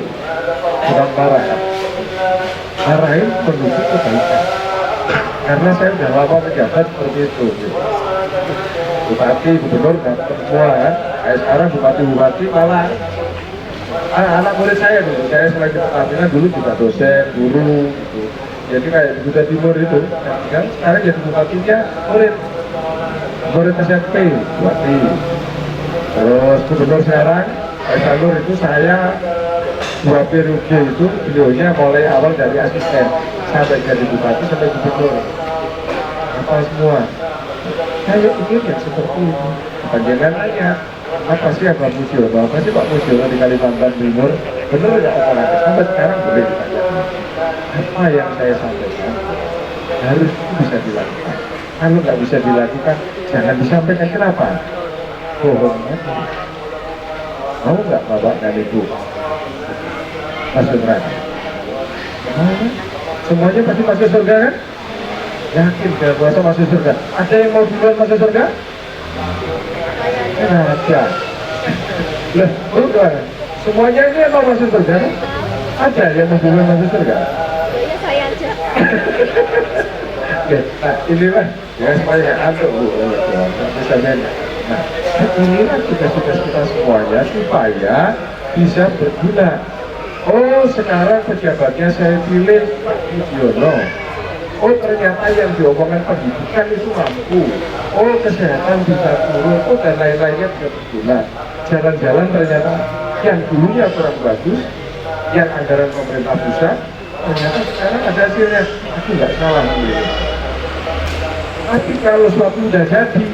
Bukan marah. Marahin menunggu kebaikan. Karena saya sudah lama pejabat seperti itu. Bupati, gubernur, dan semua kan. Kayak sekarang bupati malah anak murid saya dulu. Saya selain di Pertamina dulu juga dosen, guru gitu. Jadi kayak di Kuta Timur itu, kan sekarang jadi bupatinya murid SMP, bupati. Terus gubernur sekarang, Pak Salur itu saya 2 periode itu beliaunya mulai awal dari asisten sampai jadi bupati sampai gubernur. Apa semua? Saya ingin yang seperti ini. Panjangan nanya, apa sih Pak Musyono? Apa sih Pak Musyono di Kalimantan Timur? Benar nggak operatif? Sampai sekarang boleh ditanyakan. Apa yang saya sampaikan harus bisa dilakukan. Kalau nggak bisa dilakukan, jangan disampaikan. Kenapa? Bohong aja. Mau nggak Bapak dan Ibu masuk neraka? Mau kan? Semuanya pasti masuk surga kan? Yakin gak puasa masuk surga? Ada yang mau duluan masuk surga? Ada. Loh, bukan. Semuanya ini yang mau masuk surga kan? Ada yang mau duluan masuk surga? Ya saya aja. Oke, nah inilah ya supaya antuk Bu, bisa beda. Nah, inilah tugas-tugas kita semuanya supaya bisa berguna. Oh, sekarang pejabatnya saya pilih Pak Budiono. Oh, ternyata yang diomongkan pendidikan itu mampu. Oh, kesehatan bisa turun. Oh, dan lain-lainnya juga berguna. Jalan-jalan ternyata yang dulunya kurang bagus, yang anggaran pemerintah pusat, ternyata sekarang ada hasilnya. Aku nggak salah ini. Tapi kalau suatu udah jadi,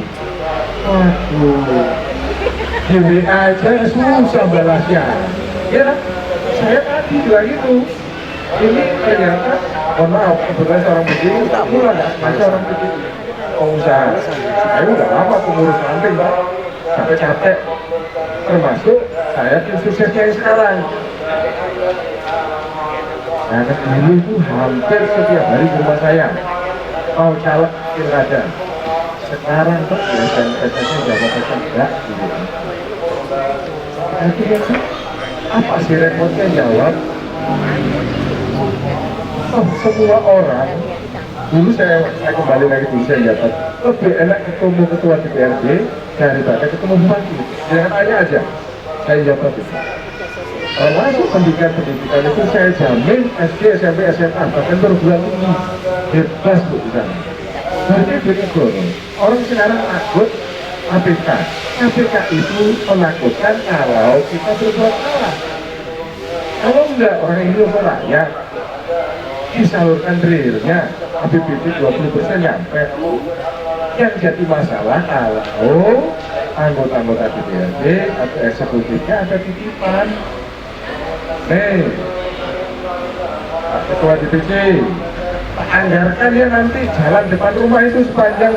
waduh, di WA aja susah balasnya. Ya, saya tadi bilang itu. Ini ternyata, mohon maaf, kebetulan seorang begini, tak murah nggak? Masa orang begini, pengusaha. Saya udah lama pengurus ranting, Pak. Sampai capek. Termasuk saya tim suksesnya yang sekarang. Nah, dulu itu hampir setiap hari di rumah saya. Mau caleg pilkada. Sekarang tuh ya SMS-nya jabatan enggak gitu. Akhirnya apa sih repotnya jawab? Oh, semua orang dulu saya kembali lagi dulu saya jabat lebih enak ketemu ketua DPRD daripada ketemu bupati. Jangan tanya aja, saya jabat itu. Termasuk pendidikan itu saya jamin SD, SMP, SMA bahkan perguruan tinggi bebas Bu di sana. Berarti begitu. Orang sekarang takut APK. APK itu menakutkan kalau kita berbuat salah. Kalau enggak orang Indonesia rakyat disalurkan realnya APBD 20% nyampe. Yang jadi masalah kalau anggota-anggota DPRD atau eksekutifnya ada titipan. Nih, Pak Ketua DPC, anggarkan ya nanti jalan depan rumah itu sepanjang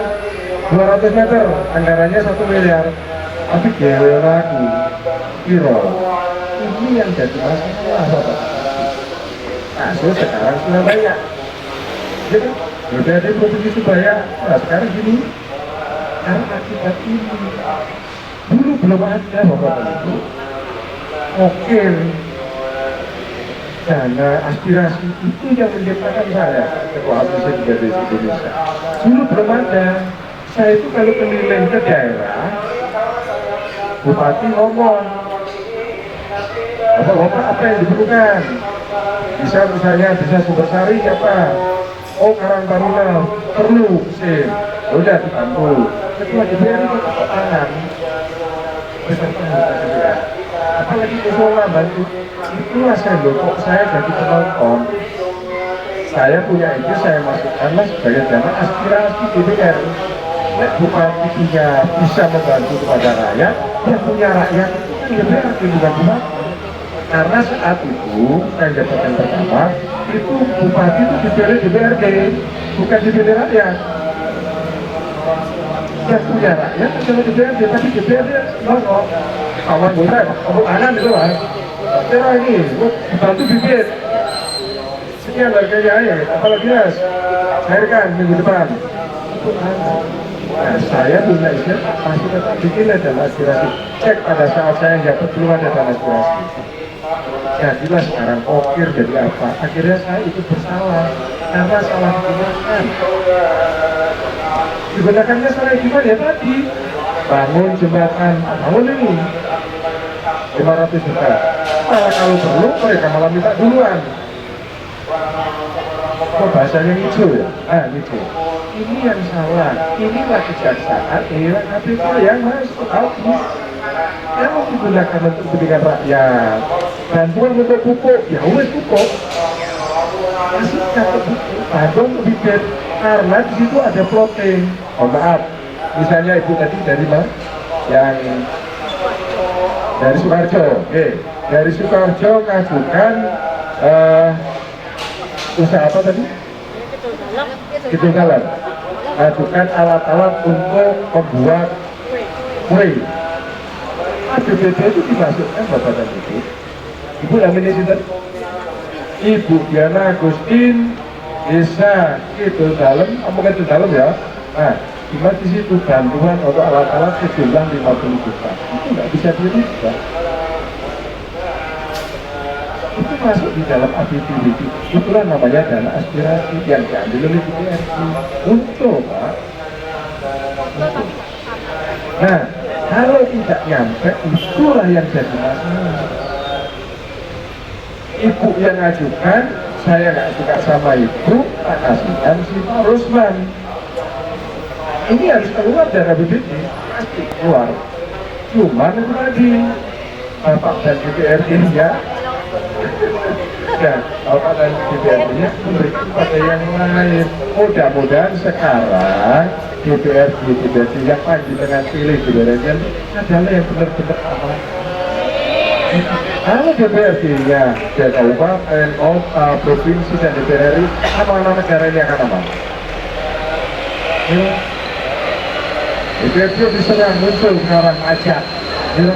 200 meter, anggarannya 1 miliar. Tapi gila ragu, kiro. Ini yang jadi masalah, Bapak. Kasus sekarang sudah banyak. Jadi, udah ada provinsi Surabaya. Nah, sekarang gini, karena akibat ini, dulu belum ada Bapak itu. Oke, dana aspirasi itu yang menciptakan saya ketua APC di Indonesia. Dulu belum ada. Saya itu kalau keliling ke daerah, bupati ngomong, Bapak apa yang diperlukan? Bisa misalnya bisa sumber sari apa? Oh, Karang Taruna perlu sih. Udah dibantu. Ketua DPR itu tepuk tangan. Beserta anggota DPR. Apalagi musola bantu. Itulah saya loh, kok saya jadi penonton. Saya punya ide, saya masukkanlah sebagai dana aspirasi DPR. Nek bupati punya bisa membantu kepada rakyat, yang punya rakyat itu DPR bukan bupati. Karena saat itu saya jabatan pertama itu bupati itu dipilih DPRD, bukan dipilih rakyat. yang punya rakyat adalah DPRD, tapi DPRD kok kawan gue kamu kanan itu lah. Kira ini, bantu bibit. Sekian harganya ya, apalagi mas, cairkan minggu depan. Nah, saya punya istilah pasti tetap bikin adalah aspirasi. Cek pada saat saya dapat keluar dana aspirasi. Jadilah sekarang kokir jadi apa? Akhirnya saya itu bersalah karena salah digunakan. Digunakannya salah gimana ya tadi? Bangun jembatan, bangun ini 500 juta. Malah kalau perlu mereka malah minta duluan. Kok bahasanya hijau ya? Ah, hijau. Ini yang salah. Inilah kejaksaan, inilah KPK yang harus habis. Yang digunakan untuk kepentingan rakyat. Bantuan untuk pupuk, ya wes pupuk. Masih dapat pupuk, bantuan untuk bibit. Karena di situ ada plotting. Oh maaf, misalnya ibu tadi dari mana? Yang dari Sukarjo. Oke, dari Sukarjo ngajukan usaha apa tadi? Gitu jalan. Ngajukan alat-alat untuk membuat kue. APBD itu dimasukkan Bapak dan Ibu. Ibu namanya siapa? Ibu Diana Agustin Desa itu dalam, kamu itu dalam ya. Nah, di situ bantuan untuk alat-alat sejumlah 50 juta. Itu nggak bisa dirubah. Itu masuk di dalam APBD. Itulah namanya dana aspirasi yang diambil oleh DPRD. Untuk Pak. Untuk. Nah, kalau tidak nyampe, itulah yang jadi masalah. Ibu yang ngajukan, saya nggak suka sama ibu, tak kasihkan si Pak Rusman. Ini harus keluar dari APBD, pasti keluar. Cuman itu tadi, Bapak dan DPRD ya, dan Bapak dan DPRD-nya memberikan pada yang lain. Mudah-mudahan sekarang DPRD yang panjenengan pilih DPRD adalah yang benar-benar aman. Kalau DPRD-nya dari kabupaten, kota, provinsi dan DPR RI, apa negara ini akan aman? Ya. DPRD diserang muncul sekarang pajak. Ya.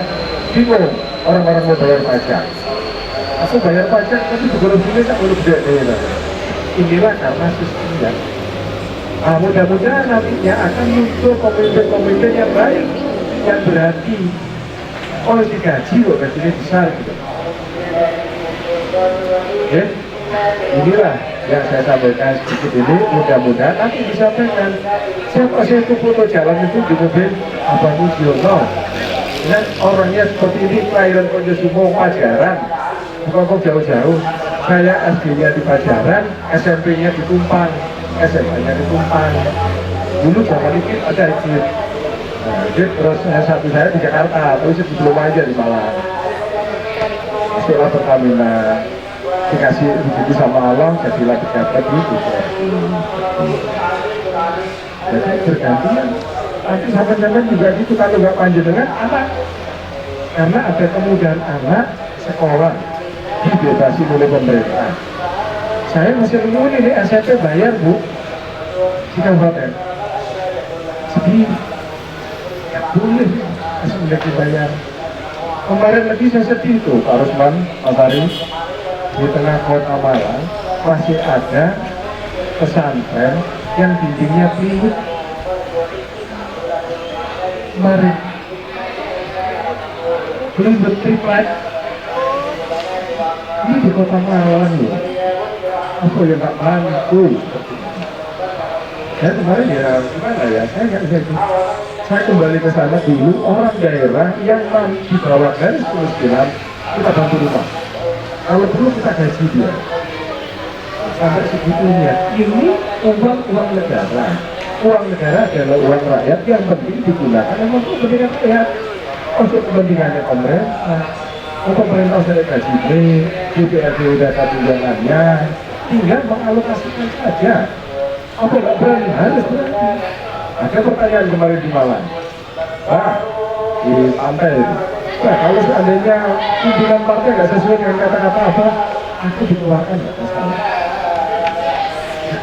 Bingung orang-orang mau bayar pajak. Aku bayar pajak tapi sebelum ini tak belum gede. Inilah karena sistemnya. Nah, mudah-mudahan nantinya akan muncul pemimpin-pemimpin yang baik, yang berarti oleh digaji kok gajinya besar gitu. Ya, inilah yang saya sampaikan sedikit ini. Mudah-mudahan nanti disampaikan siapa sih itu foto jalan itu di mobil Abang Mujiono. Dan orangnya seperti ini, kelahiran Konyosumo Pajaran, bukan kok jauh-jauh. Saya SD-nya di Pajaran, SMP-nya di Tumpang, SMA-nya di Tumpang. Dulu zaman itu ada izin. Nah, terus satu saya di Jakarta, terus sebelum aja di Malang. Masuklah Pertamina, dikasih rezeki sama Allah, jadilah pejabat gitu. Jadi bergantian. Nanti sampai-sampai juga gitu, kalau nggak panjenengan anak. Karena ada kemudahan anak sekolah dibebasi oleh pemerintah. Saya masih menunggu ini SMP bayar Bu di kabupaten segini. Ya boleh masih menjadi bayar. Kemarin lagi saya sedih tuh Pak Rusman, Mas Ari, di tengah kota Malang masih ada pesantren yang dindingnya plywood. Mari plywood triplek ini di kota Malang loh. Apa yang nggak mampu? Dan kemarin ya gimana ya, saya nggak bisa. Saya kembali ke sana dulu, orang daerah yang di bawah garis kemiskinan kita bantu rumah. Kalau perlu kita gaji dia. Sampai segitunya. Ini uang negara. Uang negara adalah uang rakyat yang penting digunakan untuk kepentingan rakyat, untuk kepentingannya pemerintah. Pemerintah sudah gaji DPRD sudah tunjangannya, tinggal mengalokasikan saja. Apa nggak berani? Harus berani. Ada pertanyaan kemarin di Malang, Pak, di pantai itu. Nah, kalau seandainya pimpinan partai nggak sesuai dengan kata-kata apa, aku dikeluarkan nggak masalah.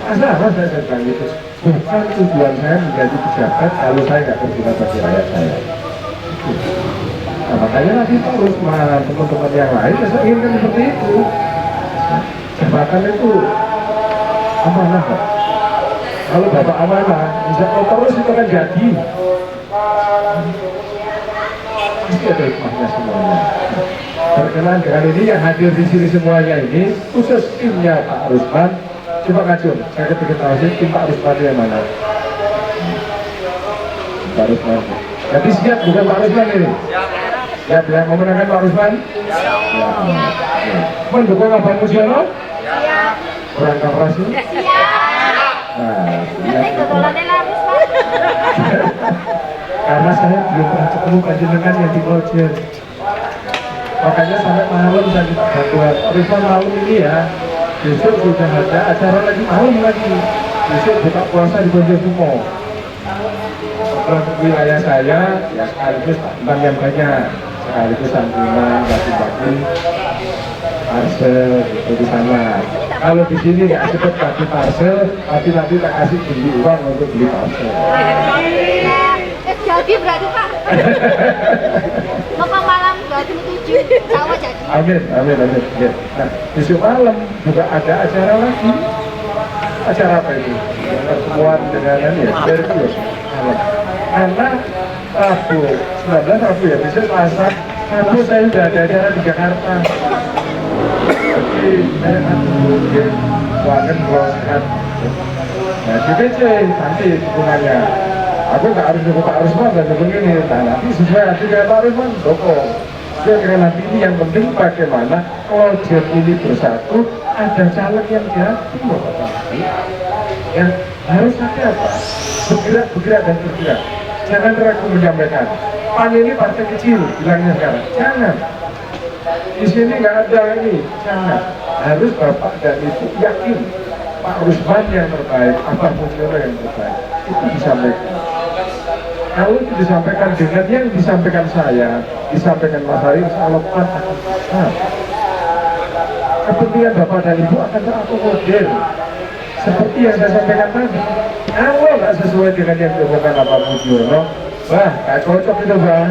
Masalah saya bilang gitu. Bukan tujuan saya menjadi pejabat kalau saya nggak berguna bagi rakyat saya. Nah, makanya nanti terus teman-teman yang lain saya inginkan seperti itu. Jabatan itu amanah kok. Kalau bapak amanah, bisa terus itu akan jadi. Pasti ada hikmahnya semuanya. Berkenan dengan ini yang hadir di sini semuanya ini, khusus timnya Pak Rusman. Coba ngacur, saya ketika tahu sih tim Pak Rusman yang mana? Pak Rusman. Jadi siap bukan Pak Rusman ini? Siap ya, mau menangkan Pak Rusman? Ya. Mendukung Abang Mujiono? Kurang keras ini? Nah, karena saya belum pernah ketemu panjenengan yang di Lojer. Makanya sampai malam saya kita bantuan. Rusman malam ini ya, besok sudah ada acara lagi malam lagi. Besok buka puasa di Bonjosumo. Untuk wilayah saya, ya sekaligus tentang yang banyak, sekaligus santunan, bagi-bagi, parcel gitu di sana. Kalau di sini nggak cepet bagi parcel, tapi nanti tak kasih beli uang untuk beli parcel. Jadi berarti Pak. Bapak malam 27 sawah jadi. Amin, amin, amin. Ya. Nah, besok malam juga ada acara lagi. Acara apa itu? Pertemuan dengan ya, dari itu malam. Karena Rabu, 19 Rabu ya, besok Selasa, Rabu saya sudah ada acara di Jakarta. Jadi saya akan mungkin wangen kalau sehat. Nah, di BC nanti dukungannya. Aku nggak harus dukung Pak Rusman dan begini. Nah, nanti sesuai hati kayak Pak Rusman, dukung. Kira-kira nanti ini yang penting bagaimana Lojer ini bersatu, ada caleg yang jadi loh Pak. Yang harus ada apa? Bergerak dan bergerak. Jangan ragu menyampaikan. PAN ini partai kecil, bilangnya sekarang. Jangan. Di sini nggak ada ini. Jangan. Harus Bapak dan Ibu yakin Pak Rusman yang terbaik, Abah Mujiono yang terbaik. Itu disampaikan. Kalau itu disampaikan dengan yang disampaikan saya, disampaikan Mas Hari, insya Allah PAN akan besar. Kepentingan Bapak dan Ibu akan terakomodir. Seperti yang saya sampaikan tadi, kalau nggak sesuai dengan yang dilakukan Bapak Mujiono, wah, nggak cocok itu Bang.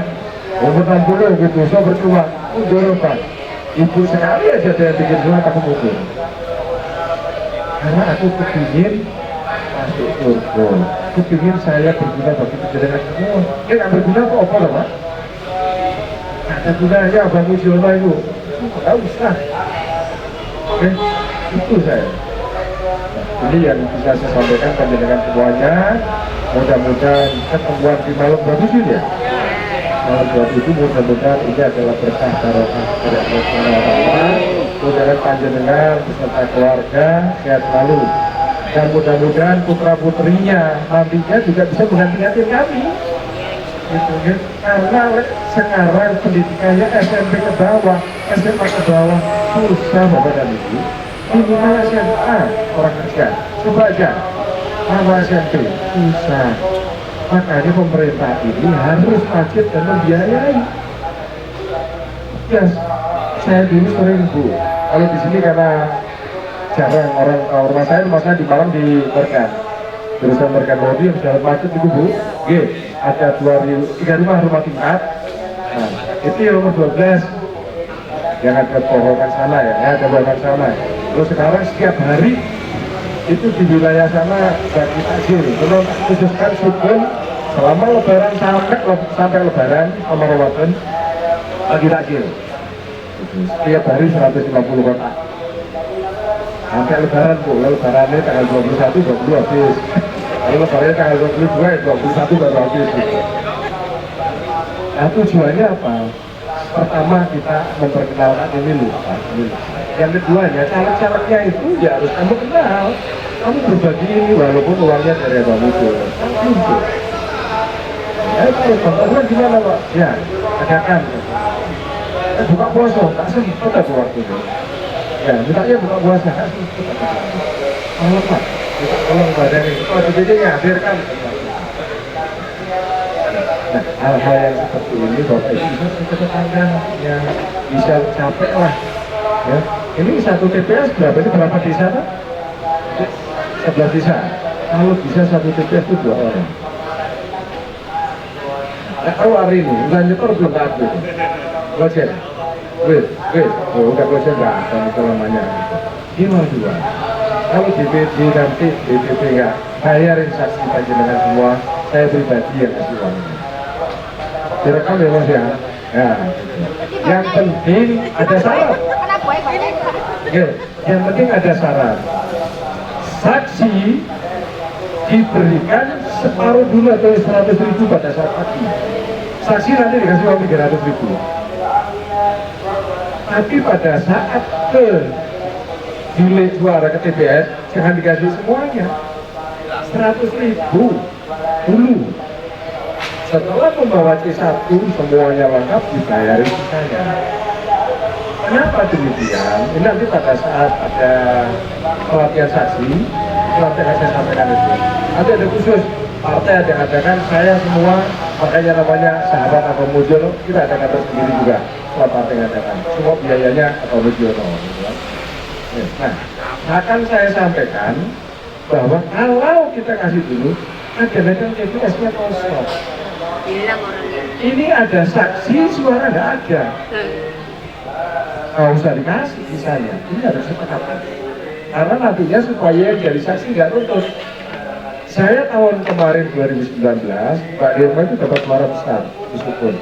Umur 60 gitu, so percuma. Mujiono Pak, Ibu sekali aja saya bikin surat aku mundur. Karena aku kepingin masuk surga. Aku kepingin saya berguna bagi penjaringan semua. Nggak berguna kok apa loh Pak? Ada gunanya Abang Mujiono itu. Nggak usah. Oke, itu saya. Ini yang bisa saya sampaikan panjenengan semuanya. Mudah-mudahan ketemuan di malam 27 ya. Malam 27 mudah-mudahan ini adalah berkah barokah dari Allah. Mudah-mudahan panjenengan beserta keluarga sehat selalu. Dan mudah-mudahan putra putrinya nantinya juga bisa mengganti kami. Gitu ya. Karena sekarang pendidikannya SMP ke bawah, SMA ke bawah susah Bapak dan Ibu. Minimal SMA orang kerja, coba aja awal SMP susah. Makanya pemerintah ini harus wajib dan membiayai. Yes, saya dulu sering Bu, kalau di sini karena jarang orang rumah saya di Malang di Berkan. Jurusan Berkan Bodi yang jalan macet itu Bu. Ada 3 rumah tingkat. Nah, itu yang nomor 12. Yang ada pohongan sana ya, ada pohongan sana. Terus sekarang setiap hari itu di wilayah sana bagi takjil. Belum khususkan sukun selama lebaran sampai lebaran sama Ramadan bagi takjil. Setiap hari 150 kotak. Sampai lebaran Bu, lebarannya tanggal 21, 20 habis. Kalau lebarannya tanggal 22, 21 baru habis. Nah tujuannya apa? Pertama kita memperkenalkan ini loh. Yang kedua ya caleg-calegnya itu ya harus kamu kenal. Kamu berbagi ini walaupun uangnya dari Abang Mujiono. Ya kalau Bang gimana Pak? Ya, adakan. Buka puasa, tak sempat aku waktu itu. Ya, mintanya buka puasa, tak sempat. Kalau Pak, kita tolong badan ini. Oh, DPD-nya hadirkan. Nah, hal-hal yang seperti ini Bapak Ibu bisa kita pandang yang bisa capek lah. Ya, ini satu TPS berapa sih? Berapa desa Pak? 11 desa. Kalau bisa satu TPS itu 2 orang. Nah, kalau hari ini udah nyetor belum taat gitu. Gojek, wait, udah gojek nggak ada itu namanya. Gimana juga? Kalau DPD nanti DPD nggak bayarin saksi panjenengan semua, saya pribadi yang kasih uangnya. Direkam ya mas ya. Ya. Yang penting ada syarat. Kenapa ya banyak? Oke, yang penting ada syarat. Saksi diberikan separuh dulu atau 100.000 pada saat pagi. Saksi nanti dikasih uang 300.000. Tapi pada saat bilik suara ke TPS jangan dikasih semuanya. 100.000 dulu. Setelah membawa C1 semuanya lengkap dibayarin sisanya. Kenapa demikian? Ini nanti pada saat ada pelatihan saksi, nanti akan saya sampaikan itu. Nanti ada khusus partai ada katakan saya semua, makanya namanya sahabat atau Mujono, kita ada kata sendiri juga. Setelah partai katakan, semua biayanya atau Mujono. Nah, akan saya sampaikan bahwa kalau kita kasih dulu, kadang-kadang TPS-nya kosong. Ini ada saksi, suara nggak ada. Nggak usah dikasih misalnya, ini harus sepakatan. Karena nantinya supaya yang jadi saksi nggak nuntut. Saya tahun kemarin 2019, Pak Nirma itu dapat suara besar, meskipun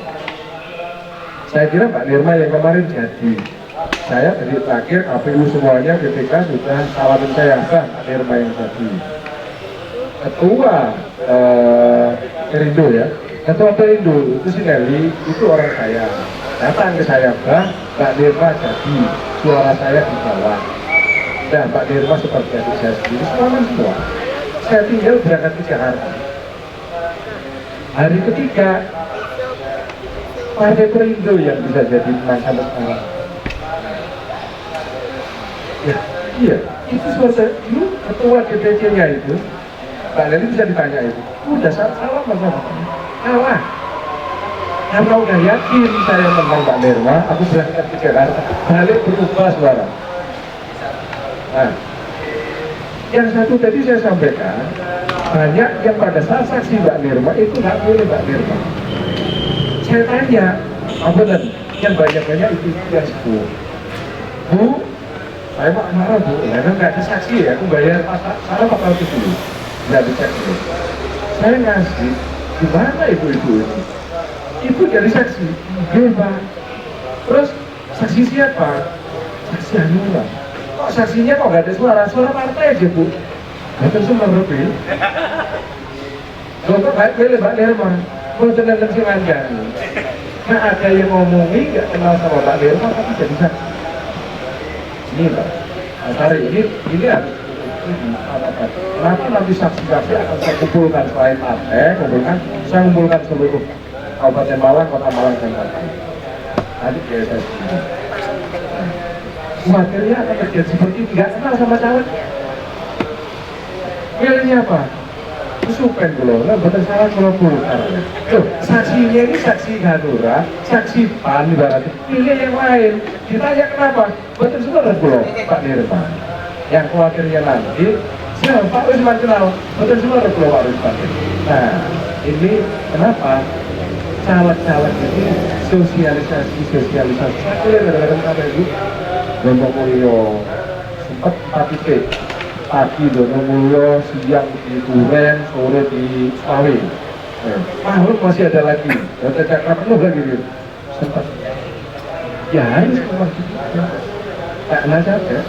saya kira Pak Nirma yang kemarin jadi. Saya dari terakhir KPU semuanya BPK sudah tawarin saya, Pak Nirma yang jadi. Ketua Perindo ya, Ketua Perindo itu si Nelly, itu orang saya. Datang ke saya, Mbak Nirma jadi, suara saya di bawah. Dan Pak Nirma seperti adik saya sendiri, semua. Saya tinggal berangkat ke Jakarta. Hari ketiga, Partai Perindo yang bisa jadi menang sampai sekarang. Ya, iya, itu suara dulu ketua DPC-nya itu, Pak Nelly bisa ditanya itu, udah salah kalah. Karena udah yakin saya menang Pak Nirma, aku berangkat ke Jakarta, balik berubah suara. Nah, yang satu tadi saya sampaikan, banyak yang pada saat saksi Mbak Nirma itu nggak boleh Mbak Nirma. Saya tanya, apa dan yang banyak-banyak itu yang sepuh. Bu, saya Pak marah Bu, karena nggak ada saksi ya, aku bayar salah 400 dulu, nggak dicek dulu. Saya ngasih, gimana ibu-ibu ini? Ibu jadi saksi, Pak. Terus saksi siapa? Saksi Hanura. Kok saksinya kok nggak ada suara partai aja Bu? Betul semua lebih. Kalau kok baik pilih Mbak Nirma, mau tenang sih anda. Nah ada yang ngomongi nggak kenal sama Mbak Nirma tapi jadi saksi. Ini Pak, Sari ini harus nanti saksi-saksi akan saya kumpulkan selain partai, saya kumpulkan seluruh Kabupaten Malang, Kota Malang, dan Kota. Tadi saya sendiri. Khawatirnya akan terjadi seperti itu, nggak kenal sama caleg. Pilihnya apa? Kesupen dulu, nah betul salah kalau bulgar. Tuh, saksinya ini saksi Hanura, saksi PAN ibaratnya. Pilih yang lain. Ditanya kenapa? Betul semua dulu, Pak Nirma. Yang khawatirnya nanti, siapa Pak Wisman kenal? Betul semua dulu Pak Wisman. Nah, ini kenapa? Caleg-caleg ini sosialisasi. Saya kuliah kadang-kadang sampai itu Dono Mulyo sempat 4 titik, pagi Dono Mulyo, siang di Duren, sore di Sawi. Malam masih ada lagi, ada cakap penuh lagi gitu. Sempat ya harus seperti itu. Karena saja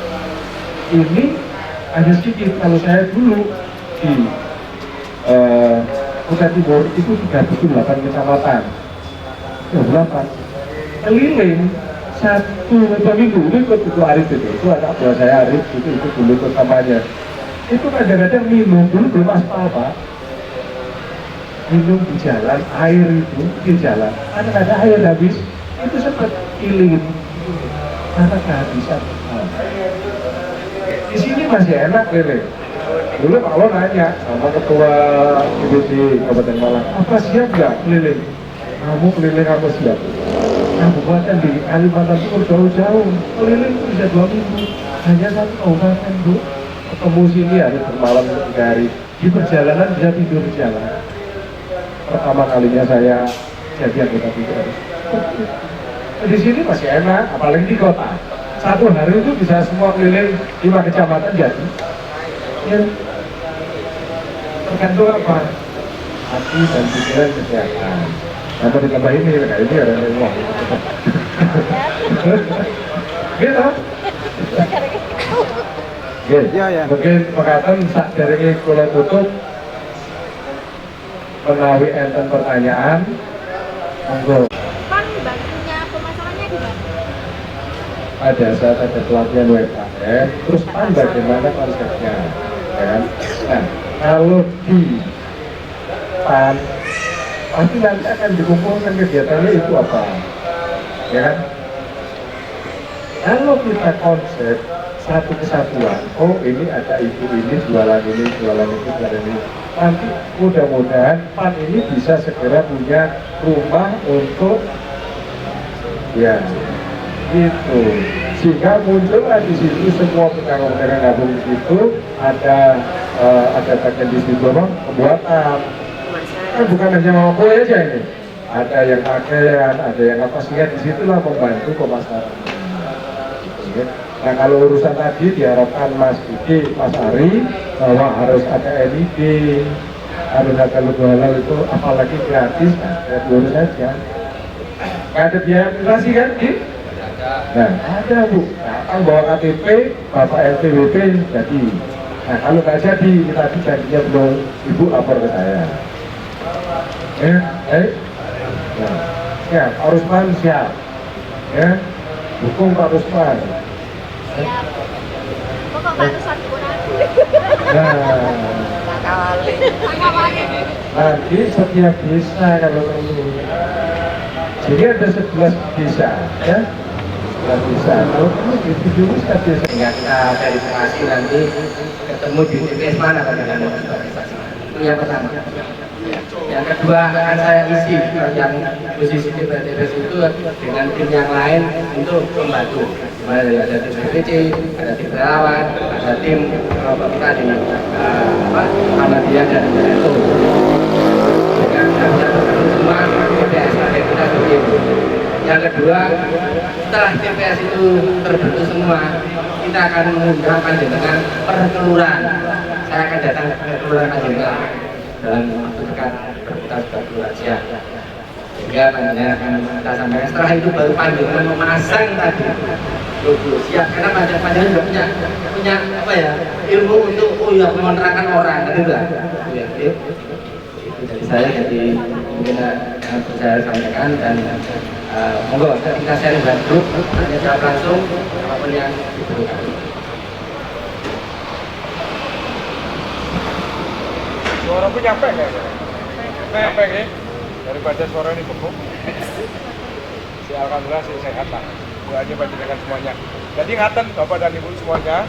ini ada sedikit. Kalau saya dulu di Kota Timur itu 38 kecamatan, 28 keliling 1 minggu itu ikut Arif itu ada buah saya Arif itu dulu pertamanya. Itu kadang-kadang minum dulu belum aspal Pak, minum di jalan, air itu di jalan, ada air habis itu sempat kilin karena kehabisan. Di sini masih enak lele. Dulu Pak Lo nanya sama ketua DPC Kabupaten Malang, apa siap nggak keliling? Kamu keliling apa siap? Kabupaten di Kalimantan Timur jauh-jauh, keliling bisa 2 minggu, hanya 1 kabupaten Bu. ketemu sini harus bermalam 3 hari. Di perjalanan bisa tidur di jalan. Pertama kalinya saya jadi anggota DPR. Di sini masih enak, apalagi di kota. Satu hari itu bisa semua keliling 5 kecamatan jadi. Ya, tergantung apa? Hati dan pikiran kesehatan. Nanti ditambah ini, kayak ini ada yang ngomong. Gitu. Mungkin mengatakan saat dari kula tutup menawi enten pertanyaan. Monggo. Pan bantunya pemasarannya gimana? Pada saat ada pelatihan UMKM, terus pan bagaimana konsepnya, ya kan? Nah, kalau di pan pasti nanti akan dikumpulkan kegiatannya itu apa, ya kan? Kalau kita konsep satu kesatuan, oh ini ada ibu ini jualan ini, jualan itu, jualan ini. Nanti mudah-mudahan pan ini bisa segera punya rumah untuk ya itu, sehingga muncullah di situ semua pedagang-pedagang gabung di situ ada bagian di situ apa pembuatan. Kan bukan hanya mau kue aja ini, ada yang pakaian, ada yang apa, sehingga disitulah membantu pemasaran. Nah kalau urusan tadi diharapkan Mas Diki, Mas Ari bahwa harus ada LED, harus ada logo halal itu, apalagi gratis, ya diurus saja. Nggak ada biaya administrasi kan, Ki? Nah ada Bu, nah, bawa KTP, Bapak LTWP jadi. Nah kalau nggak jadi, tadi janjinya belum, Ibu lapor ke saya. Nah, ya Pak Rusman siap, ya dukung Pak Rusman. Siap. Pokok barusan kurang. Nanti setiap desa kalau perlu. Jadi ada 11 desa, ya. 11 desa. Kalau perlu itu juga setiap desa. Sehingga kita verifikasi nanti ketemu di TPS mana kadang-kadang itu yang pertama. Yang kedua akan saya isi yang posisi TPS itu dengan tim yang lain untuk membantu. Ada tim BPC, ada tim relawan, ada tim kelompok kita dengan Ahmadiyah dan itu. Dengan kita bertemu semua TPS kita bikin. Yang kedua, setelah TPS itu terbentuk semua, kita akan mengundang panjenengan per kelurahan. Saya akan datang ke kelurahan panjenengan dalam waktu dekat, kita sudah keluar siap. Sehingga panjenengan akan kita sampaikan. Setelah itu baru panjenengan memasang tadi logo siap, karena panjenengan juga punya apa ya, ilmu untuk menerangkan orang, gitu lah. Jadi saya mungkin saya sampaikan dan monggo kita share buat grup, hanya jawab langsung apapun yang diperlukan. Suaraku nyampe nggak? Nyampe nggak? Daripada suara ini bengkok. Si alhamdulillah sih sehat lah. Itu aja panjenengan semuanya. Jadi ngaten Bapak dan Ibu semuanya.